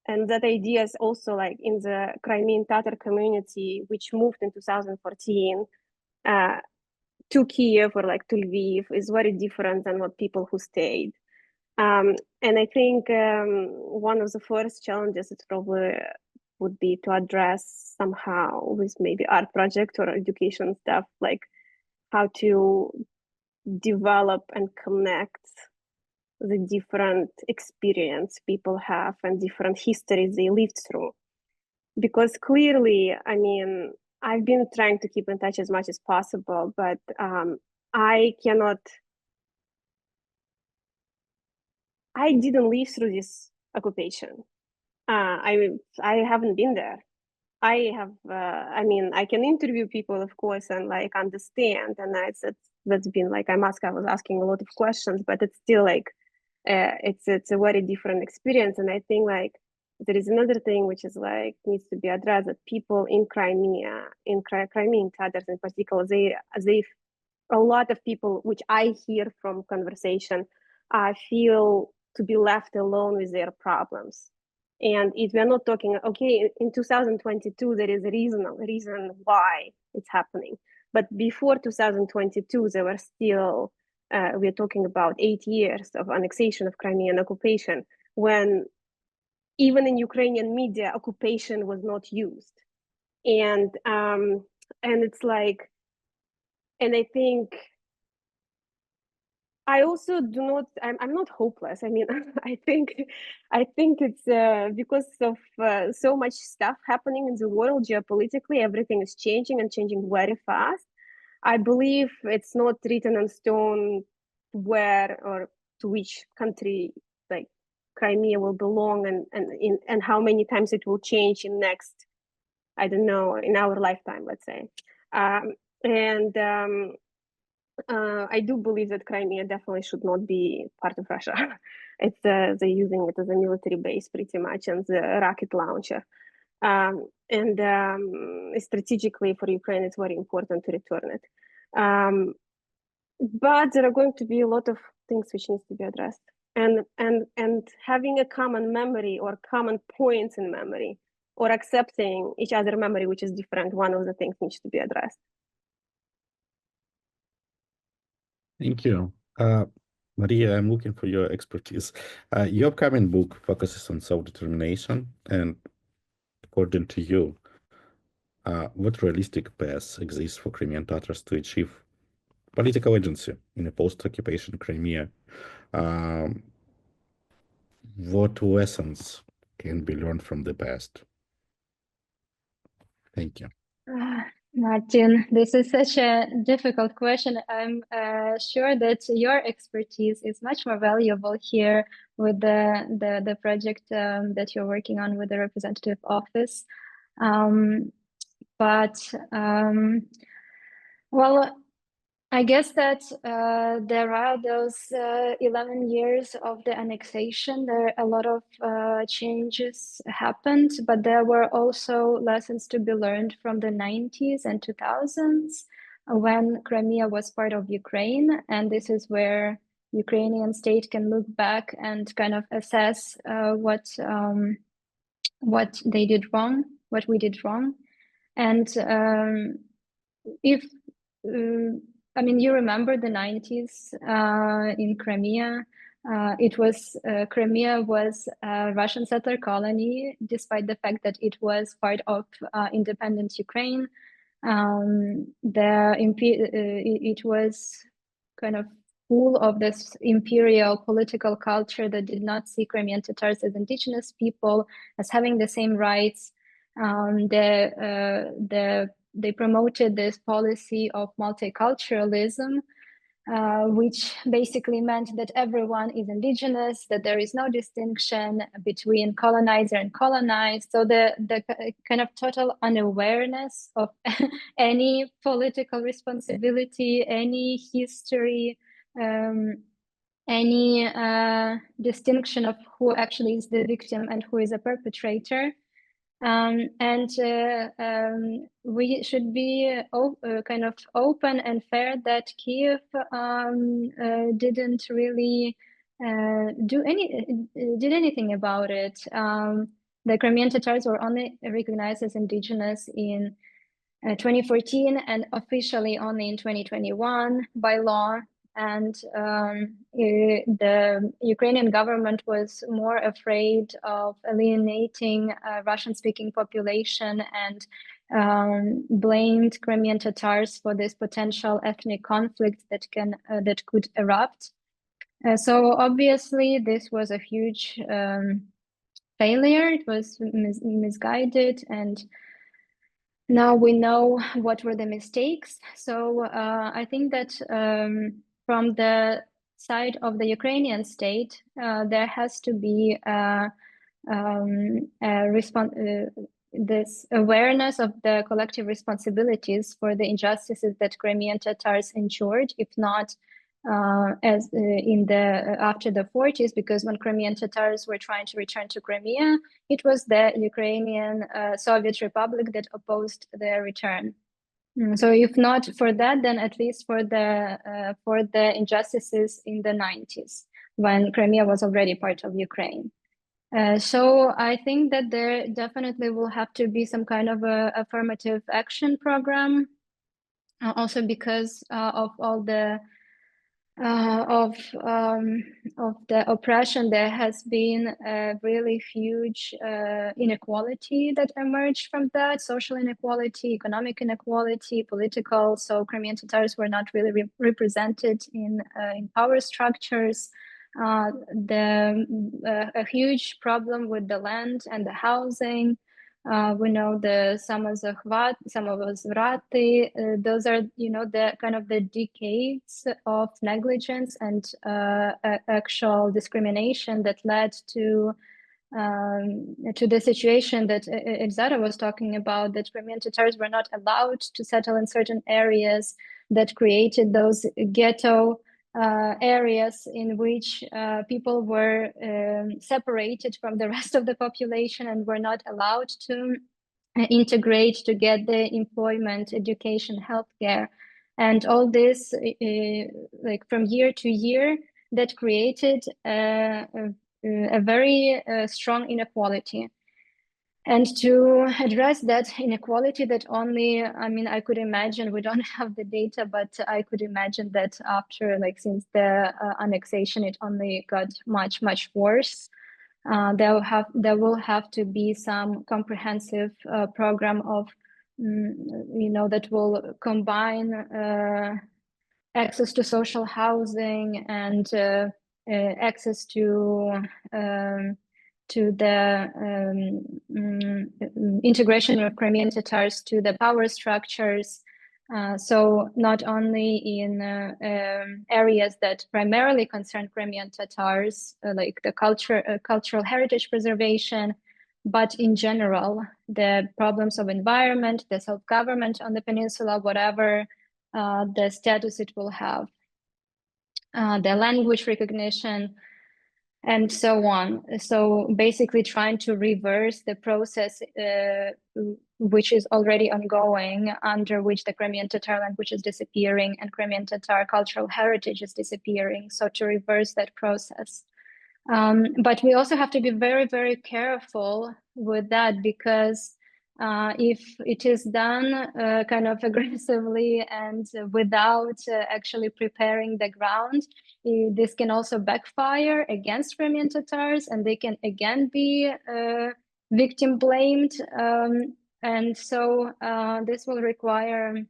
that idea is also like in the Crimean Tatar community, which moved in 2014 to Kiev or like to Lviv, is very different than what people who stayed. And I think one of the first challenges it probably would be to address somehow with maybe art project or education stuff, like how to develop and connect the different experience people have and different histories they lived through. Because clearly, I mean, I've been trying to keep in touch as much as possible, but I didn't live through this occupation. I haven't been there. I have. I mean, I can interview people, of course, and like understand. And that's been like I was asking a lot of questions, but it's still like it's a very different experience. And I think like there is another thing which is like needs to be addressed, that people in Crimea, Crimean Tatars in particular, they a lot of people, which I hear from conversation, feel to be left alone with their problems. And if we're not talking, okay, in 2022, there is a reason why it's happening. But before 2022, there were still, we're talking about 8 years of annexation of Crimean occupation, when even in Ukrainian media, occupation was not used. And And it's like, and I think I also do not, I'm not hopeless. I mean, I think it's because of so much stuff happening in the world geopolitically, everything is changing and changing very fast. I believe it's not written in stone where or to which country like Crimea will belong, and how many times it will change in next, I don't know, in our lifetime, let's say. And I do believe that Crimea definitely should not be part of Russia. It's they're using it as a military base pretty much, and the rocket launcher. And strategically for Ukraine, it's very important to return it. But there are going to be a lot of things which needs to be addressed, and having a common memory or common points in memory, or accepting each other memory, which is different, one of the things needs to be addressed. Thank you. Maria, I'm looking for your expertise. Your upcoming book focuses on self-determination, and according to you, what realistic paths exist for Crimean Tatars to achieve political agency in a post-occupation Crimea? What lessons can be learned from the past? Thank you. Martin, this is such a difficult question. I'm sure that your expertise is much more valuable here with the project that you're working on with the representative office. Well, I guess that there are those 11 years of the annexation. There a lot of changes happened, but there were also lessons to be learned from the 90s and 2000s when Crimea was part of Ukraine. And this is where Ukrainian state can look back and kind of assess what they did wrong, what we did wrong. And if I mean, you remember the 90s in Crimea. Crimea was a Russian settler colony, despite the fact that it was part of independent Ukraine. It was kind of full of this imperial political culture that did not see Crimean Tatars as indigenous people, as having the same rights. They promoted this policy of multiculturalism, which basically meant that everyone is indigenous, that there is no distinction between colonizer and colonized. So the kind of total unawareness of any political responsibility, any history, any distinction of who actually is the victim and who is a perpetrator. We should be kind of open and fair that Kiev didn't really did anything about it. The Crimean Tatars were only recognized as indigenous in 2014 and officially only in 2021 by law. And the Ukrainian government was more afraid of alienating Russian-speaking population and blamed Crimean Tatars for this potential ethnic conflict that could erupt. So obviously, this was a huge failure. It was misguided, and now we know what were the mistakes. So I think that from the side of the Ukrainian state, there has to be this awareness of the collective responsibilities for the injustices that Crimean Tatars endured, if not after the 40s, because when Crimean Tatars were trying to return to Crimea, it was the Ukrainian Soviet Republic that opposed their return. So if not for that, then at least for the injustices in the 90s, when Crimea was already part of Ukraine. So I think that there definitely will have to be some kind of a affirmative action program, also because of all the of the oppression, there has been a really huge inequality that emerged from that: social inequality, economic inequality, political. So Crimean Tatars were not really represented in power structures. A huge problem with the land and the housing. We know the samovozvrati. Those are, the kind of the decades of negligence and actual discrimination that led to the situation that Elzara was talking about, that Crimean Tatars were not allowed to settle in certain areas, that created those ghetto areas in which people were separated from the rest of the population and were not allowed to integrate, to get the employment, education, healthcare, and all this, like from year to year, that created a very strong inequality. And to address that inequality, that only, I could imagine, we don't have the data, but I could imagine that after, since the annexation, it only got much, much worse. There will have to be some comprehensive program of, that will combine access to social housing and access to the integration of Crimean Tatars to the power structures. So not only in areas that primarily concern Crimean Tatars, like the cultural heritage preservation, but in general, the problems of environment, the self-government on the peninsula, whatever the status it will have, the language recognition, and so on. So basically trying to reverse the process which is already ongoing, under which the Crimean Tatar language is disappearing and Crimean Tatar cultural heritage is disappearing. So to reverse that process. But we also have to be very, very careful with that, because if it is done kind of aggressively and without actually preparing the ground, this can also backfire against Crimean Tatars, and they can again be victim blamed. And so this will require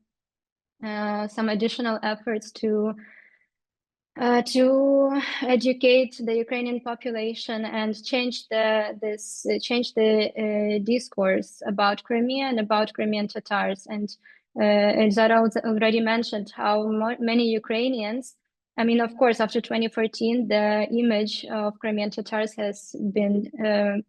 some additional efforts to educate the Ukrainian population and change the discourse about Crimea and about Crimean Tatars. And Zara already mentioned how many Ukrainians, of course, after 2014, the image of Crimean Tatars has been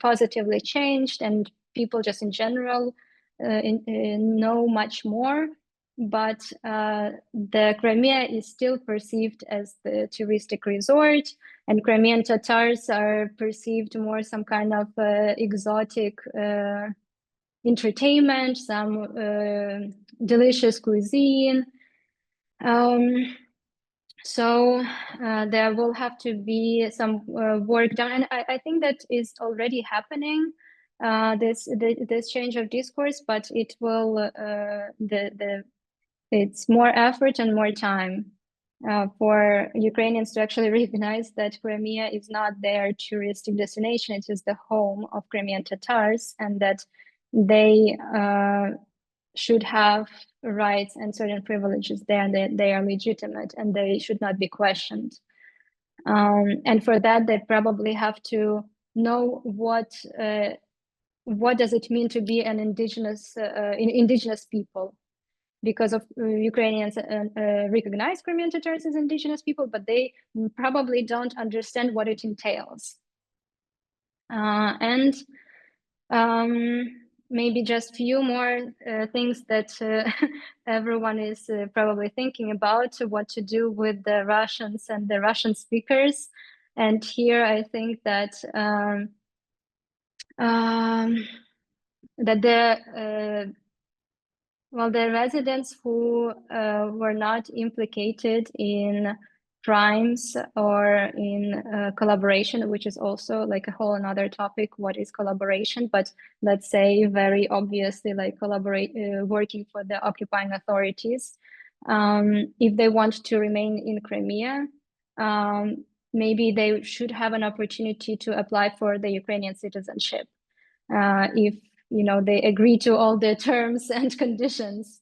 positively changed, and people just in general know much more. But the Crimea is still perceived as the touristic resort, and Crimean Tatars are perceived more some kind of exotic entertainment, some delicious cuisine. So there will have to be some work done, and I think that is already happening. This change of discourse, but it will it's more effort and more time for Ukrainians to actually recognize that Crimea is not their touristic destination. It is the home of Crimean Tatars, and that they should have rights and certain privileges there, and that they are legitimate and they should not be questioned. And for that, they probably have to know what does it mean to be an indigenous people. Because of Ukrainians recognize Crimean Tatars as indigenous people, but they probably don't understand what it entails. And maybe just few more things that everyone is probably thinking about, what to do with the Russians and the Russian speakers. And here I think that the residents who were not implicated in crimes or in collaboration, which is also like a whole another topic, what is collaboration, but let's say very obviously like working for the occupying authorities, if they want to remain in Crimea, maybe they should have an opportunity to apply for the Ukrainian citizenship if they agree to all the terms and conditions.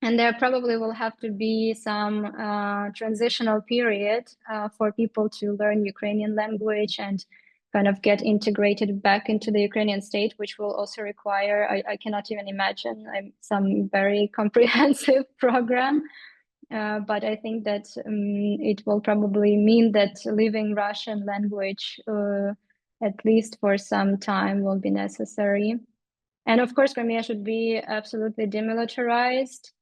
And there probably will have to be some transitional period for people to learn Ukrainian language and kind of get integrated back into the Ukrainian state, which will also require, I cannot even imagine, some very comprehensive program. But I think that it will probably mean that leaving Russian language, at least for some time, will be necessary. And of course, Crimea should be absolutely demilitarized.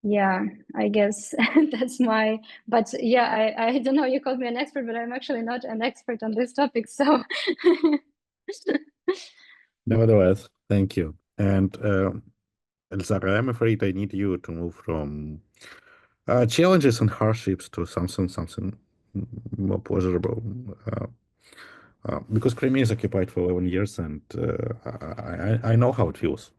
Yeah, I guess that's but yeah, I don't know, you called me an expert, but I'm actually not an expert on this topic, so. Nevertheless, thank you. And Elzara, I'm afraid I need you to move from challenges and hardships to something more pleasurable. Because Crimea is occupied for 11 years, and I know how it feels,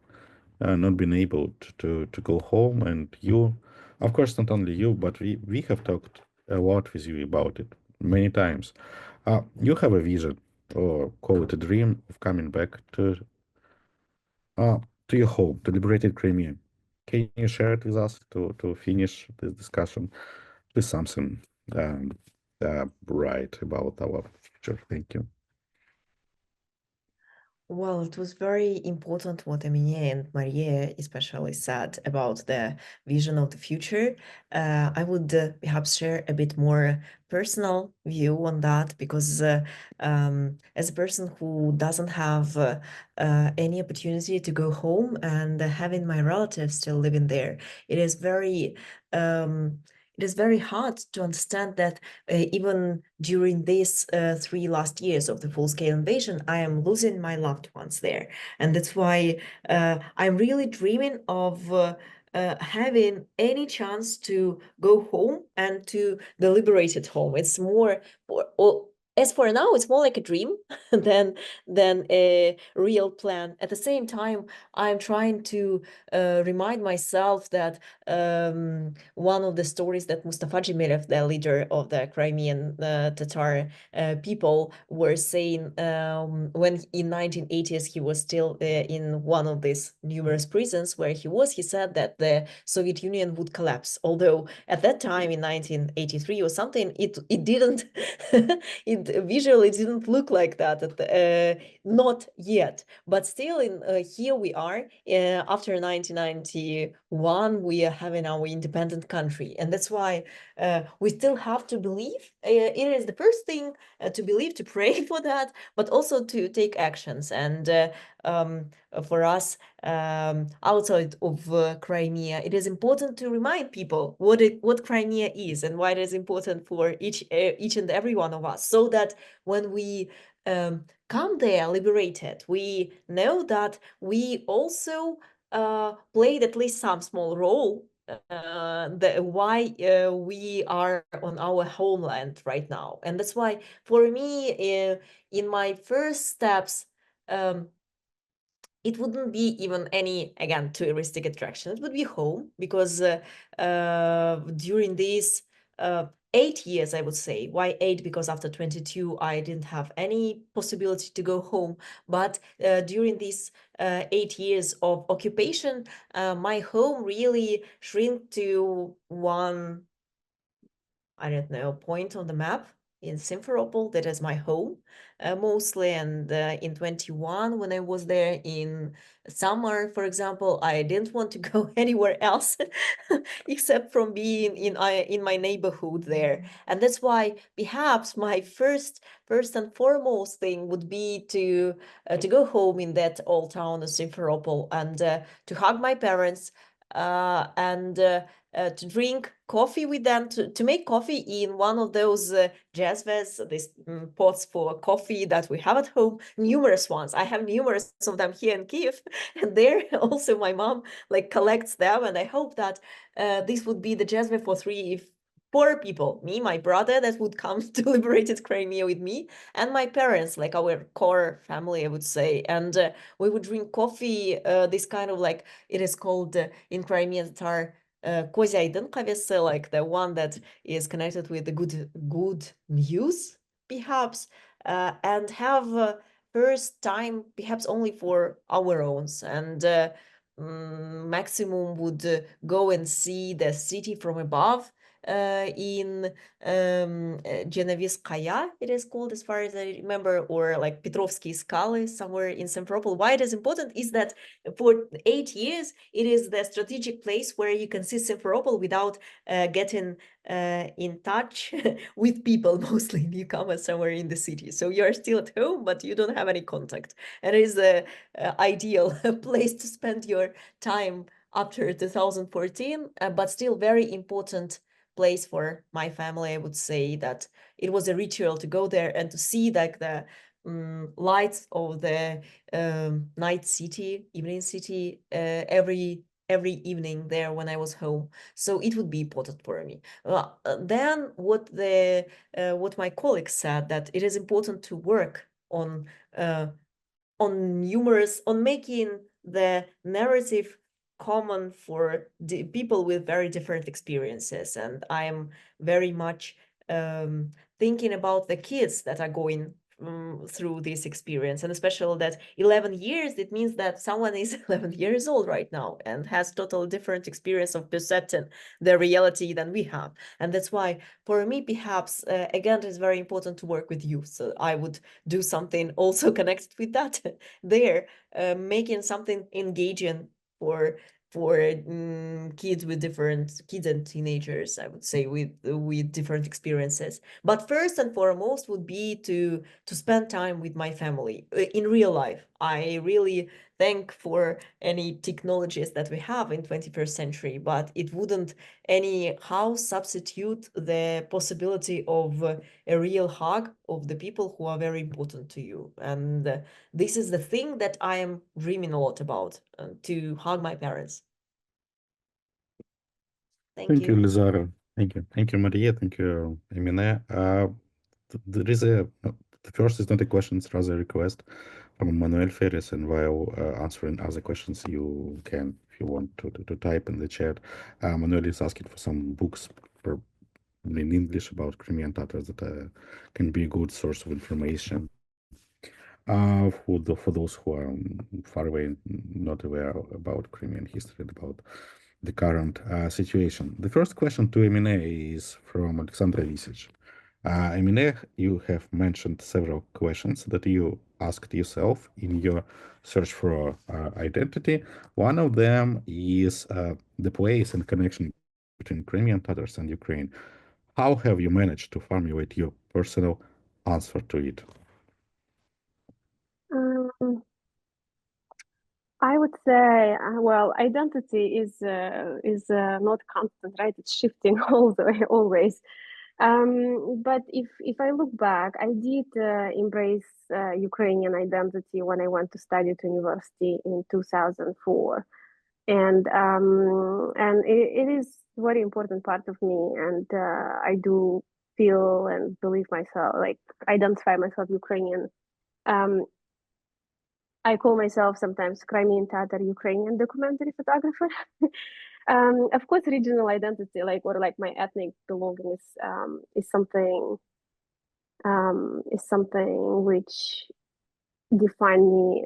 not being able to go home. And you, of course, not only you, but we have talked a lot with you about it many times. You have a vision, or call it a dream, of coming back to your home, to liberated Crimea. Can you share it with us to finish this discussion with something bright about our future? Thank you. Well, it was very important what Emilia and Maria especially said about the vision of the future. I would perhaps share a bit more personal view on that, because as a person who doesn't have any opportunity to go home and having my relatives still living there, it is very hard to understand that even during these 3 last years of the full-scale invasion, I am losing my loved ones there. And that's why I'm really dreaming of having any chance to go home and to the liberated home. It's more, as for now, it's more like a dream than a real plan. At the same time, I'm trying to remind myself that one of the stories that Mustafa Dzhemilev, the leader of the Crimean Tatar people, were saying when in 1980s he was still in one of these numerous prisons where he said that the Soviet Union would collapse. Although at that time in 1983 or something, it didn't it visually didn't look like that, not yet. But still, here we are after 1991, we are having our independent country, and that's why we still have to believe. It is the first thing to believe, to pray for that, but also to take actions. And for us outside of Crimea, it is important to remind people what Crimea is and why it is important for each and every one of us, so that when we come there liberated, we know that we also played at least some small role why we are on our homeland right now. And that's why for me, in my first steps, it wouldn't be even any, again, touristic attraction. It would be home, because during these 8 years, I would say. Why 8? Because after 22, I didn't have any possibility to go home. But during these 8 years of occupation, my home really shrank to one, I don't know, point on the map in Simferopol. That is my home mostly. And in 21, when I was there in summer, for example, I didn't want to go anywhere else except from being in my neighborhood there. And that's why perhaps my first and foremost thing would be to go home in that old town of Simferopol and to hug my parents and to drink coffee with them, to make coffee in one of those jazvas, these pots for coffee that we have at home, numerous ones. I have numerous of them here in Kiev, and there also my mom collects them, and I hope that this would be the jazva for 4 people, me, my brother that would come to liberated Crimea with me, and my parents, like our core family, I would say. And we would drink coffee, this kind of it is called in Crimean Tatar Kozaydın kavesi, like the one that is connected with the good news, perhaps, and have first time perhaps only for our own, and maximum would go and see the city from above in Genoviskaya, it is called, as far as I remember, or like Petrovsky Skaly somewhere in Simferopol. Why it is important is that for 8 years, it is the strategic place where you can see Simferopol without getting in touch with people, mostly newcomers somewhere in the city. So you're still at home, but you don't have any contact. And it is the ideal place to spend your time after 2014, but still very important place for my family. I would say that it was a ritual to go there and to see like the lights of the night city, evening city, every evening there when I was home. So it would be important for me. Then what my colleagues said, that it is important to work on numerous, on making the narrative common for people with very different experiences. And I'm very much thinking about the kids that are going through this experience, and especially that 11 years, it means that someone is 11 years old right now and has totally different experience of percepting the reality than we have. And that's why for me, perhaps again, it's very important to work with youth. So I would do something also connected with that there, making something engaging for kids with different kids and teenagers, I would say, with different experiences. But first and foremost would be to spend time with my family in real life. I really thank for any technologies that we have in 21st century, but it wouldn't anyhow substitute the possibility of a real hug of the people who are very important to you. And this is the thing that I am dreaming a lot about, to hug my parents. Thank you, Lizara. Thank you. Thank you, Maria. Thank you, Emine. There is the first is not a question, it's rather a request from Manuel Ferris, and while answering other questions, you can, if you want to type in the chat. Manuel is asking for some books for in English about Crimean Tatars that can be a good source of information for those who are far away, not aware about Crimean history, about the current situation. The first question to Emine is from Alexandra Lisic. Emine, you have mentioned several questions that you asked yourself in your search for identity. One of them is the place and connection between Crimean Tatars and Ukraine. How have you managed to formulate your personal answer to it? I would say, well, identity is not constant, right? It's shifting always. But if I look back, I did embrace Ukrainian identity when I went to study at university in 2004, and it is very important part of me, and I do feel and believe myself, like identify myself Ukrainian. I call myself sometimes Crimean Tatar Ukrainian documentary photographer. Of course, regional identity, like my ethnic belonging, is something which define me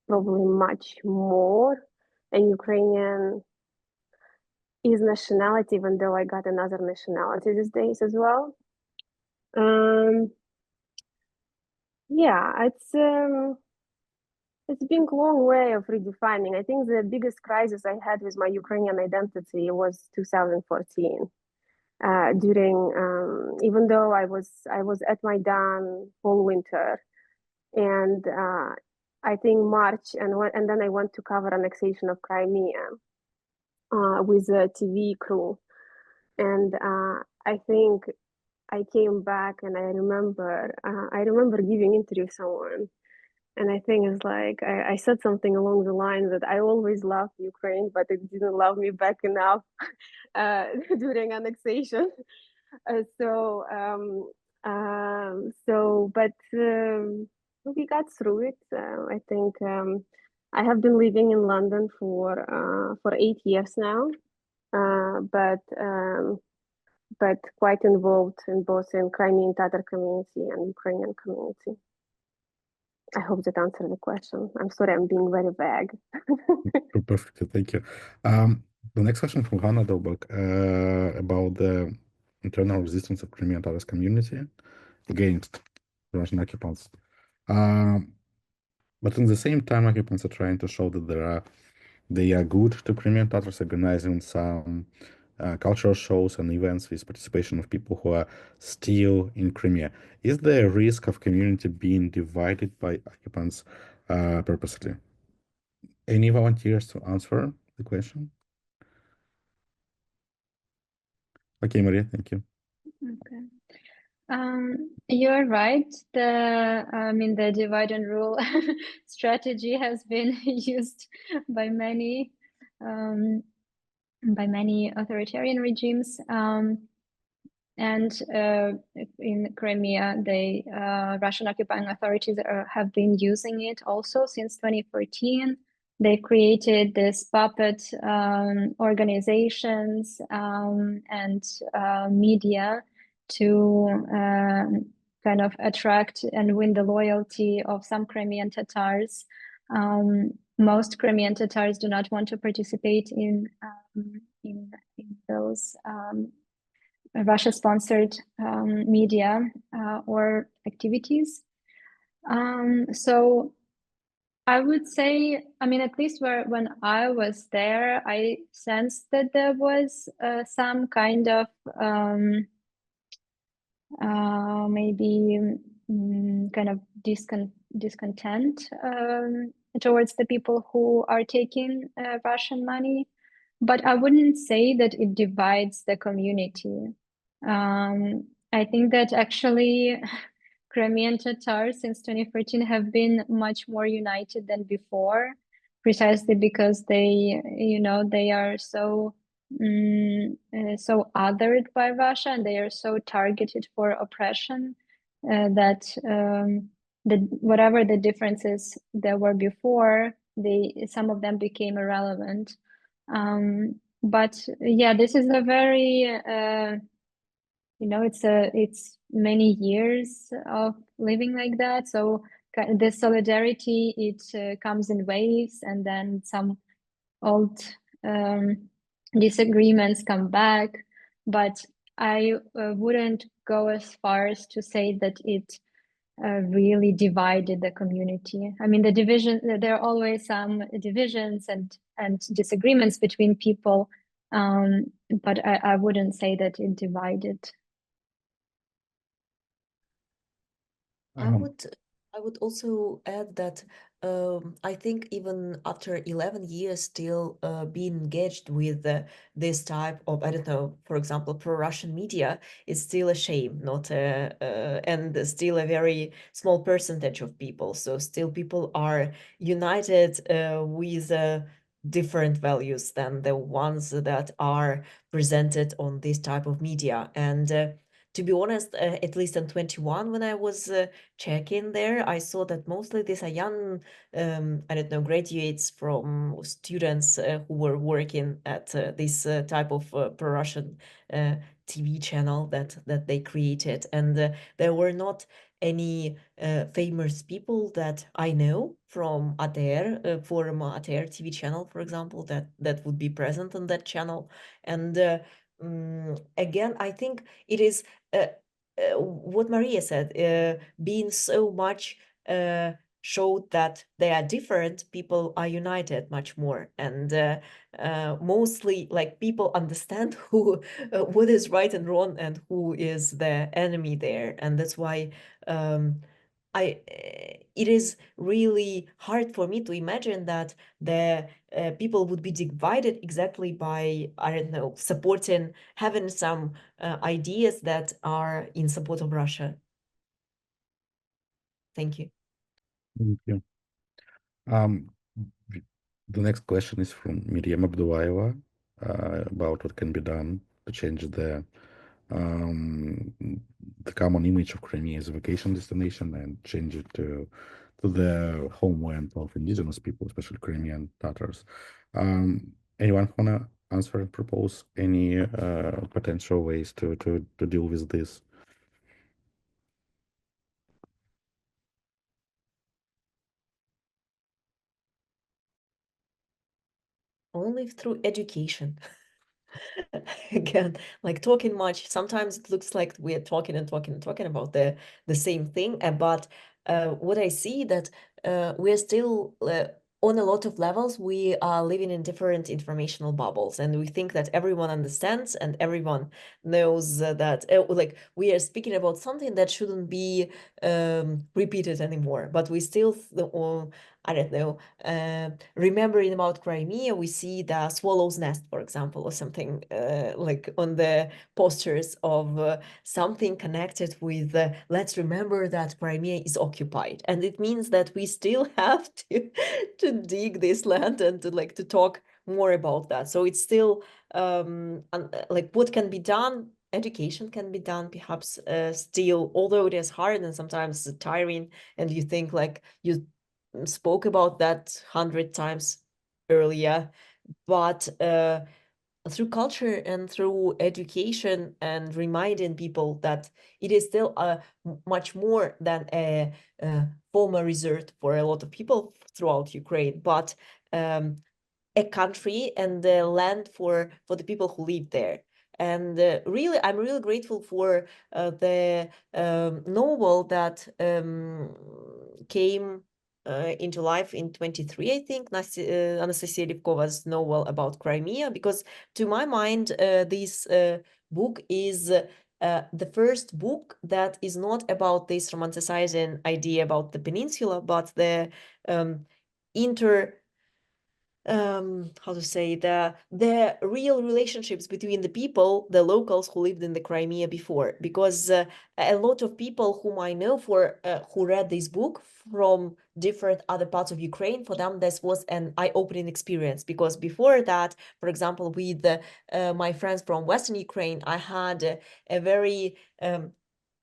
probably much more than Ukrainian is nationality, even though I got another nationality these days as well. Yeah, it's been a long way of redefining. I think the biggest crisis I had with my Ukrainian identity was 2014. Even though I was at Maidan whole winter, and I think March, and then I went to cover annexation of Crimea with a TV crew, and I think I came back and I remember giving interview to someone. And I think it's like I said something along the lines that I always loved Ukraine, but it didn't love me back enough during annexation. We got through it. I think I have been living in London for 8 years now, but quite involved in both in Crimean Tatar community and Ukrainian community. I hope that answered the question. I'm sorry, I'm being very vague. Perfect, thank you. The next question from Hannah Dolbach about the internal resistance of Crimean Tatars community against Russian occupants. But in the same time, occupants are trying to show that they are good to Crimean Tatars, organizing some cultural shows and events with participation of people who are still in Crimea. Is there a risk of community being divided by occupants purposely? Any volunteers to answer the question? Okay, Maria, thank you. Okay. You're right. The divide and rule strategy has been used by many authoritarian regimes. And in Crimea, Russian occupying authorities have been using it also since 2014. They created this puppet organizations and media to kind of attract and win the loyalty of some Crimean Tatars. Most Crimean Tatars do not want to participate in those Russia-sponsored media or activities. So I would say, at least when I was there, I sensed that there was some kind of maybe kind of discontent towards the people who are taking Russian money. But I wouldn't say that it divides the community. I think that actually Crimean Tatars since 2014 have been much more united than before, precisely because they are so othered by Russia and they are so targeted for oppression that whatever the differences there were before, some of them became irrelevant. But yeah, this is a very it's many years of living like that. So the solidarity, it comes in waves, and then some old disagreements come back. But I wouldn't go as far as to say that it really divided the community. The division, there are always some divisions and disagreements between people, but I wouldn't say that it divided. I would also add that I think even after 11 years still being engaged with this type of, I don't know, for example, pro-Russian media is still a shame, and still a very small percentage of people. So still people are united with different values than the ones that are presented on this type of media. And to be honest, at least in 21, when I was checking there, I saw that mostly these are young, I don't know, graduates from students who were working at this type of pro-Russian TV channel that they created. And there were not any famous people that I know from ATR, from ATR TV channel, for example, that would be present on that channel. And again, I think it is what Maria said, being so much showed that they are different, people are united much more. And mostly like people understand who what is right and wrong and who is the enemy there. And that's why it is really hard for me to imagine that the people would be divided exactly by, I don't know, having some ideas that are in support of Russia. Thank you. Thank you. The next question is from Miriam Abdullaeva about what can be done to change the common image of Crimea as a vacation destination and change it to the homeland of indigenous people, especially Crimean Tatars. Anyone wanna answer and propose any potential ways to deal with this. Only through education. Again, like talking much, sometimes it looks like we're talking and talking and talking about the same thing. But what I see that we're still on a lot of levels, we are living in different informational bubbles, and we think that everyone understands and everyone knows that like we are speaking about something that shouldn't be repeated anymore. But we still, I don't know, remembering about Crimea, we see the swallow's nest, for example, or something like on the posters of something connected with let's remember that Crimea is occupied. And it means that we still have to dig this land and to talk more about that. So it's still like what can be done. Education can be done, perhaps still, although it is hard and sometimes tiring, and you think like you spoke about that 100 times earlier, but through culture and through education and reminding people that it is still much more than a former resort for a lot of people throughout Ukraine, but a country and the land for the people who live there. And really, I'm really grateful for the novel that came into life in 23, I think, Anastasia Levkova's novel about Crimea, because to my mind, this book is the first book that is not about this romanticizing idea about the peninsula, but the inter how to say, the real relationships between the people, the locals who lived in the Crimea before, because a lot of people whom I know for who read this book from different other parts of Ukraine, for them this was an eye-opening experience, because before that, for example, with my friends from Western Ukraine, I had a very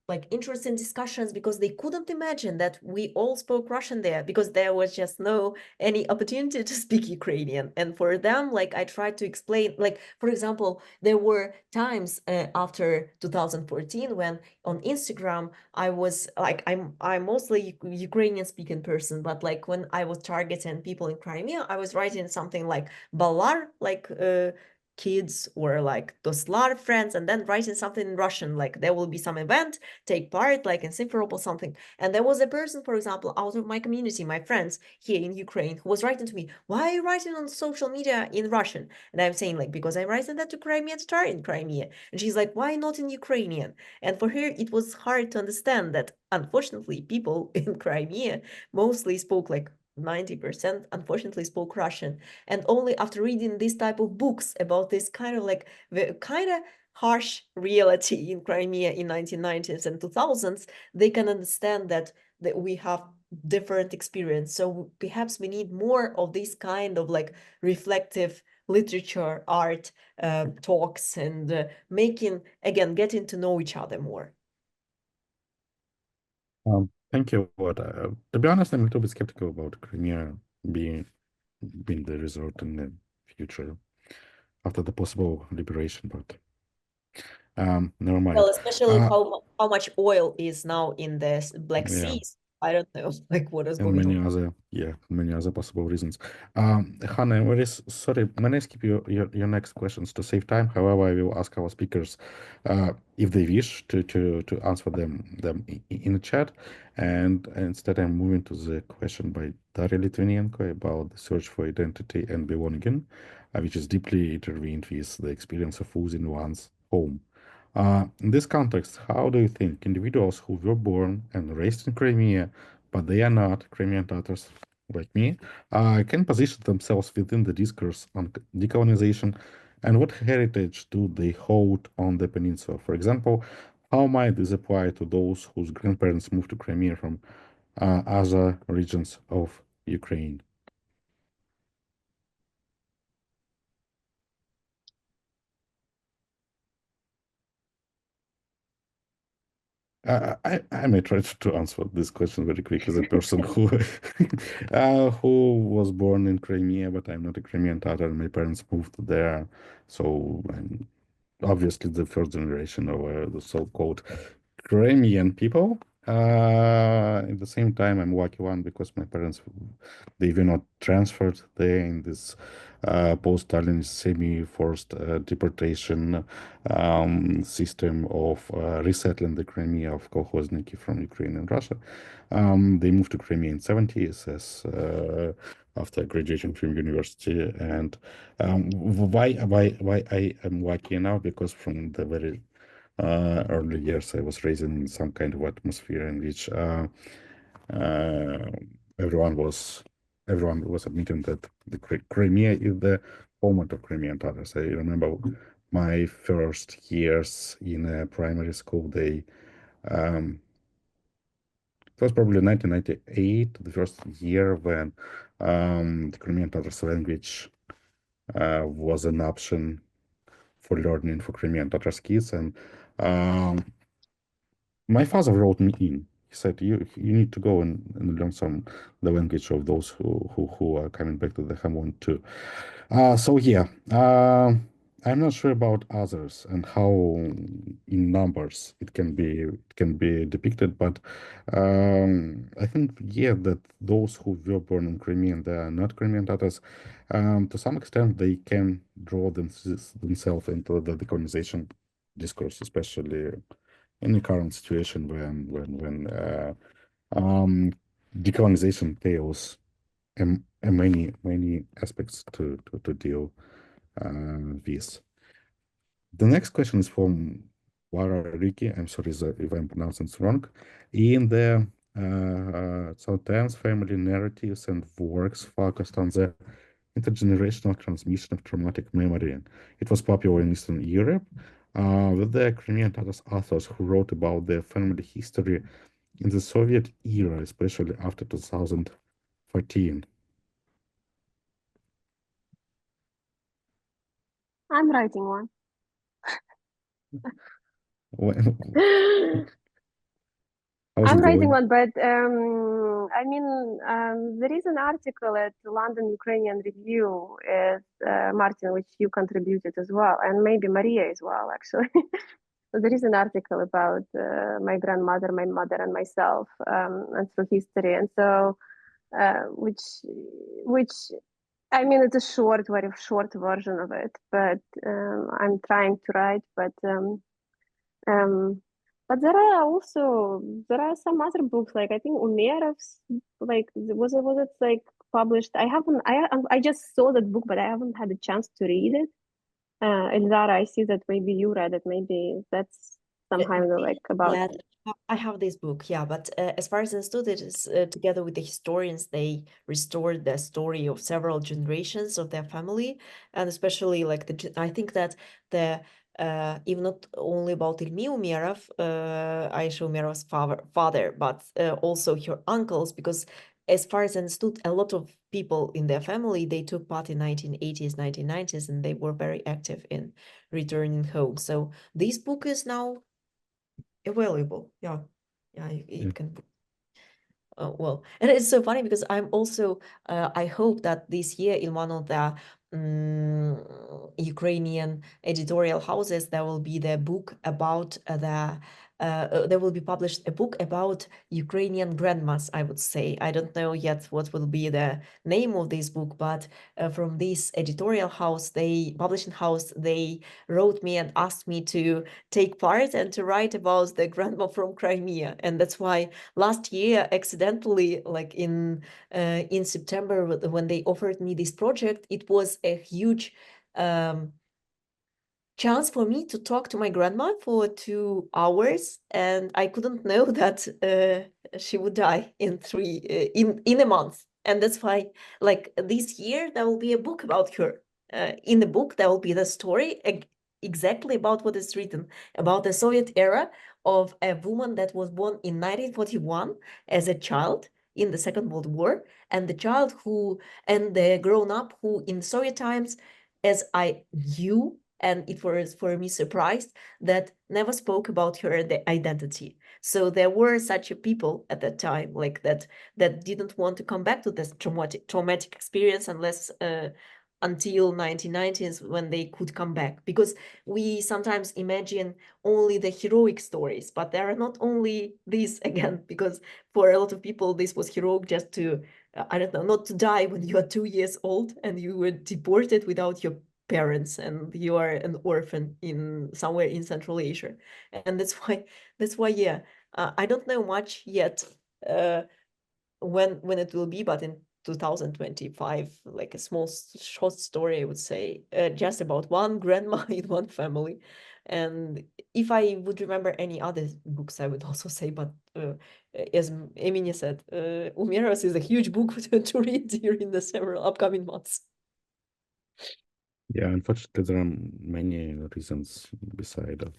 like interesting discussions, because they couldn't imagine that we all spoke Russian there, because there was just no any opportunity to speak Ukrainian. And for them, like I tried to explain, like for example, there were times after 2014 when on Instagram I was like, I'm mostly Ukrainian speaking person, but like when I was targeting people in Crimea, I was writing something like Balar, like kids, or like Toslar friends, and then writing something in Russian, like there will be some event, take part, like in Simferopol something. And there was a person, for example, out of my community, my friends here in Ukraine, who was writing to me, why are you writing on social media in Russian? And I'm saying like, because I'm writing that to Crimean Tatar in Crimea. And she's like, why not in Ukrainian? And for her, it was hard to understand that unfortunately people in Crimea mostly spoke like 90% unfortunately spoke Russian. And only after reading this type of books about this kind of like the kind of harsh reality in Crimea in 1990s and 2000s, they can understand that we have different experience. So perhaps we need more of this kind of like reflective literature, art, talks, and making, again, getting to know each other more. Thank you. To be honest, I'm a little bit skeptical about Crimea being the resort in the future after the possible liberation, but never mind. Well, especially how much oil is now in the Black Yeah. Sea. I don't know, like what is And going many on. other, many other possible reasons. Hannah, I'm very sorry. May I skip your next questions to save time? However, I will ask our speakers if they wish to answer them in the chat. And instead, I'm moving to the question by Daria Litvinenko about the search for identity and belonging, which is deeply intertwined with the experience of losing one's home. In this context, how do you think individuals who were born and raised in Crimea, but they are not Crimean Tatars like me, can position themselves within the discourse on decolonization, and what heritage do they hold on the peninsula? For example, how might this apply to those whose grandparents moved to Crimea from other regions of Ukraine? I may try to answer this question very quickly. The person who who was born in Crimea, but I'm not a Crimean Tatar. My parents moved there, so I'm obviously the first generation of the so-called Crimean people. At the same time, I'm lucky one because my parents, they were not transferred there in this post-Stalin semi-forced deportation system of resettling the Crimea of kolkhozniki from Ukraine and Russia. They moved to Crimea in 70s as after graduation from university. And why I am lucky now? Because from the very early years, I was raised in some kind of atmosphere in which uh, everyone was admitting that the Crimea is the homeland of Crimean Tatars. I remember my first years in a primary school. It was probably 1998, the first year when the Crimean Tatars language was an option for learning for Crimean Tatars kids. And my father wrote me in. He said, "You need to go and learn the language of those who are coming back to the homeland too." So yeah, I'm not sure about others and how in numbers it can be depicted, but I think yeah that those who were born in Crimea and they are not Crimean Tatars, to some extent they can draw themselves into the decolonization discourse, especially in the current situation when decolonization entails many aspects to deal with. The next question is from Lara Riki. I'm sorry if I'm pronouncing it wrong. In the Sultan's family narratives and works focused on the intergenerational transmission of traumatic memory. It was popular in Eastern Europe with the Crimean Tatars authors who wrote about their family history in the Soviet era, especially after 2014. I'm writing one. How's I'm it writing going? one, but I mean, there is an article at London Ukrainian Review, Martin, which you contributed as well, and maybe Maria as well, actually. So there is an article about my grandmother, my mother, and myself, and through history, and so which I mean, it's a very short version of it, but I'm trying to write, um, but there are some other books, like I think Umerov's, like was it like published? I just saw that book, but I haven't had a chance to read it. Elzara, I see that maybe you read it. Maybe that's somehow like about. Yeah, I have this book, yeah, but as far as I understood, it is together with the historians, they restored the story of several generations of their family, and especially like I think that the even not only about Ilmi Umerov, Aisha Umerov's father, but also her uncles, because as far as I understood, a lot of people in their family, they took part in 1980s, 1990s, and they were very active in returning home. So this book is now available. Yeah, Yeah. it can. Well, and it's so funny because I'm also. I hope that this year in one of the Ukrainian editorial houses there will be the book about the. There will be published a book about Ukrainian grandmas, I would say. I don't know yet what will be the name of this book, but from this editorial house, publishing house, they wrote me and asked me to take part and to write about the grandma from Crimea. And that's why last year, accidentally, like in September, when they offered me this project, it was a huge chance for me to talk to my grandma for 2 hours, and I couldn't know that she would die in in a month. And that's why, like this year, there will be a book about her. In the book, there will be the story exactly about what is written about the Soviet era of a woman that was born in 1941 as a child in the Second World War, and the child and the grown up who in Soviet times, as I knew And it was for me surprised that never spoke about her identity. So there were such a people at that time like that didn't want to come back to this traumatic experience unless until 1990s when they could come back, because we sometimes imagine only the heroic stories, but there are not only these again, because for a lot of people this was heroic just to I don't know, not to die when you are 2 years old and you were deported without your parents and you are an orphan in somewhere in Central Asia. And that's why yeah, I don't know much yet when it will be, but in 2025, like a small short story, I would say, just about one grandma in one family. And if I would remember any other books, I would also say, but as Emilia said, Umeros is a huge book to read during the several upcoming months. Yeah, unfortunately, there are many reasons beside of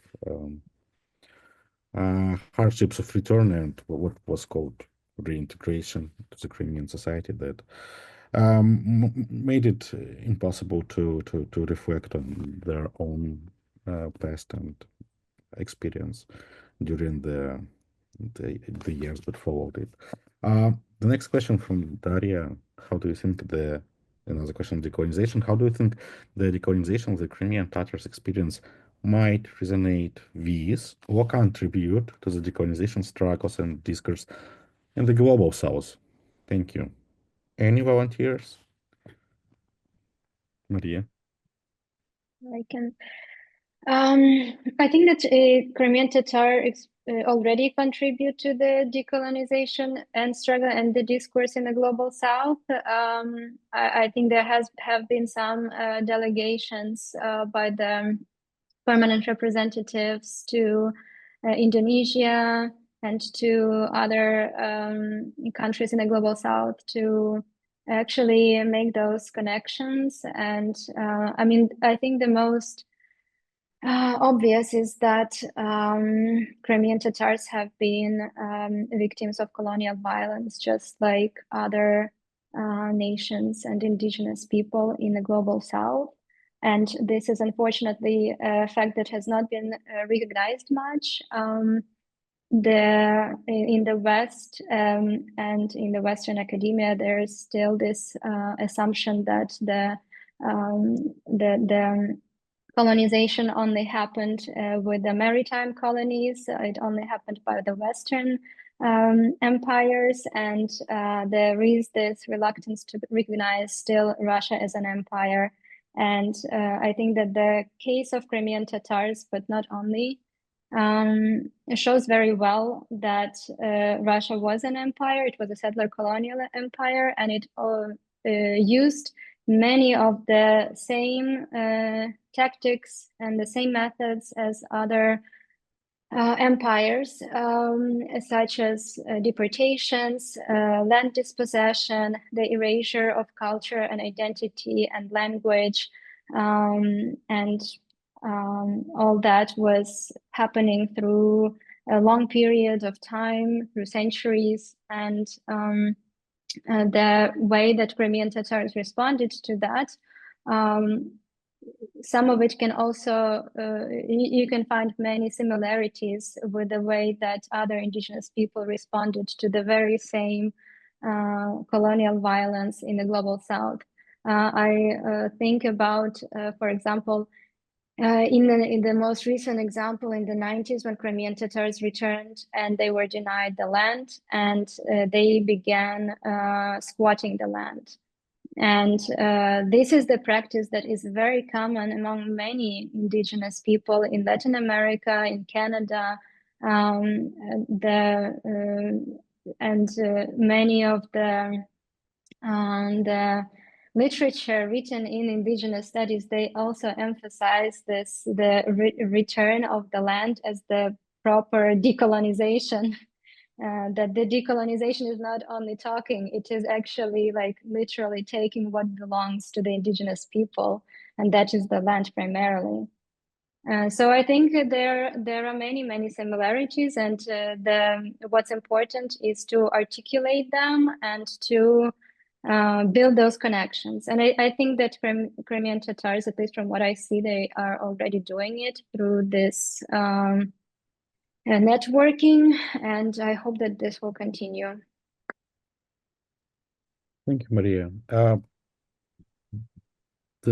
hardships of return and what was called reintegration to the Crimean society that made it impossible to reflect on their own past and experience during the years that followed it. The next question from Daria: how do you think another question, decolonization? How do you think the decolonization of the Crimean Tatars experience might resonate with or contribute to the decolonization struggles and discourse in the global south? Thank you. Any volunteers? Maria? I can. I think that Crimean Tatar already contribute to the decolonization and struggle and the discourse in the global south. I think there have been some delegations by the permanent representatives to Indonesia and to other countries in the global south to actually make those connections. And I mean, I think the most obvious is that Crimean Tatars have been victims of colonial violence, just like other nations and indigenous people in the global south. And this is unfortunately a fact that has not been recognized much. In the West and in the Western academia, there is still this assumption that the colonization only happened with the maritime colonies. It only happened by the Western empires, and there is this reluctance to recognize still Russia as an empire. And I think that the case of Crimean Tatars, but not only, shows very well that Russia was an empire. It was a settler colonial empire, and it used many of the same tactics and the same methods as other empires, such as deportations, land dispossession, the erasure of culture and identity and language, and all that was happening through a long period of time, through centuries, and the way that Crimean Tatars responded to that, some of it can also, you can find many similarities with the way that other indigenous people responded to the very same colonial violence in the global south. I think about, for example, in the most recent example in the 90s, when Crimean Tatars returned and they were denied the land, and they began squatting the land. And this is the practice that is very common among many indigenous people in Latin America, in Canada, many of the literature written in indigenous studies, they also emphasize this, the return of the land as the proper decolonization. That the decolonization is not only talking, it is actually like literally taking what belongs to the indigenous people, and that is the land primarily. So I think there are many similarities, and what's important is to articulate them and to build those connections. And I think that Crimean Tatars, at least from what I see, they are already doing it through this networking, and I hope that this will continue. Thank you, Maria. The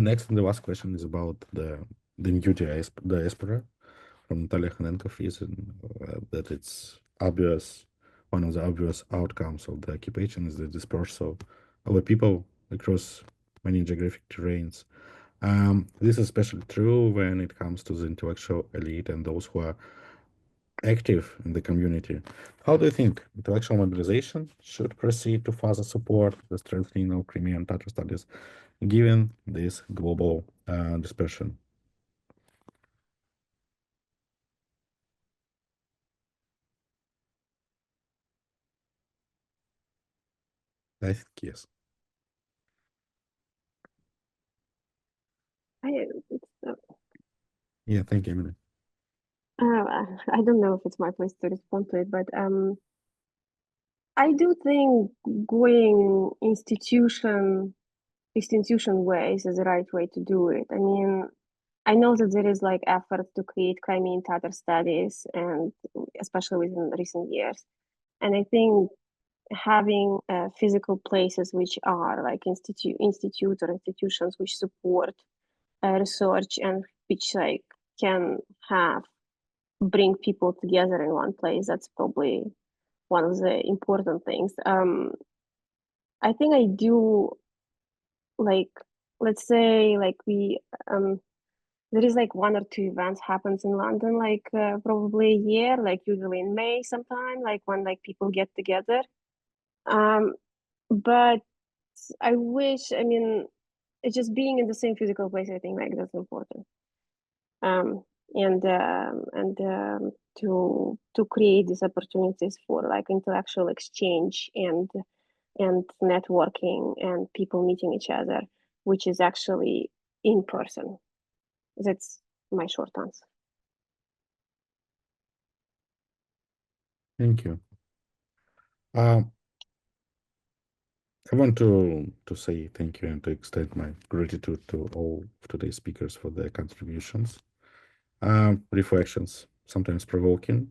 next and the last question is about the new diaspora from Natalia Khanenko's reason that it's obvious, one of the obvious outcomes of the occupation is the dispersal of the people across many geographic terrains. This is especially true when it comes to the intellectual elite and those who are active in the community. How do you think intellectual mobilization should proceed to further support the strengthening of Crimean Tatar studies, given this global dispersion? I think yes. Yeah, thank you, Emily. I don't know if it's my place to respond to it, but I do think going institution ways is the right way to do it. I mean, I know that there is like effort to create Crimean Tatar studies, and especially within recent years. And I think having physical places which are like institute or institutions which support research and which like can bring people together in one place, that's probably one of the important things. I think I do like, let's say like there is like one or two events happens in London, like probably a year, like usually in May sometime, like when like people get together. But I wish, I mean, it's just being in the same physical place, I think like that's important. And to create these opportunities for like intellectual exchange and networking and people meeting each other, which is actually in person. That's my short answer. Thank you. I want to say thank you and to extend my gratitude to all of today's speakers for their contributions. Reflections, sometimes provoking,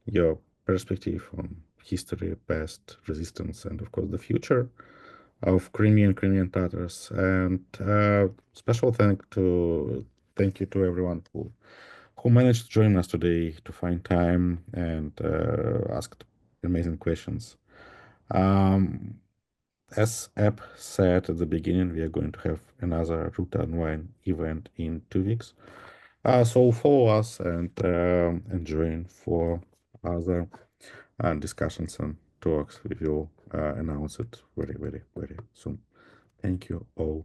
your perspective on history, past, resistance, and of course the future of Crimean Tatars. And special thank you to everyone who managed to join us today, to find time and asked amazing questions. As App said at the beginning, we are going to have another Ruta online event in 2 weeks. So follow us and join for other discussions and talks. We will announce it very, very, very soon. Thank you all.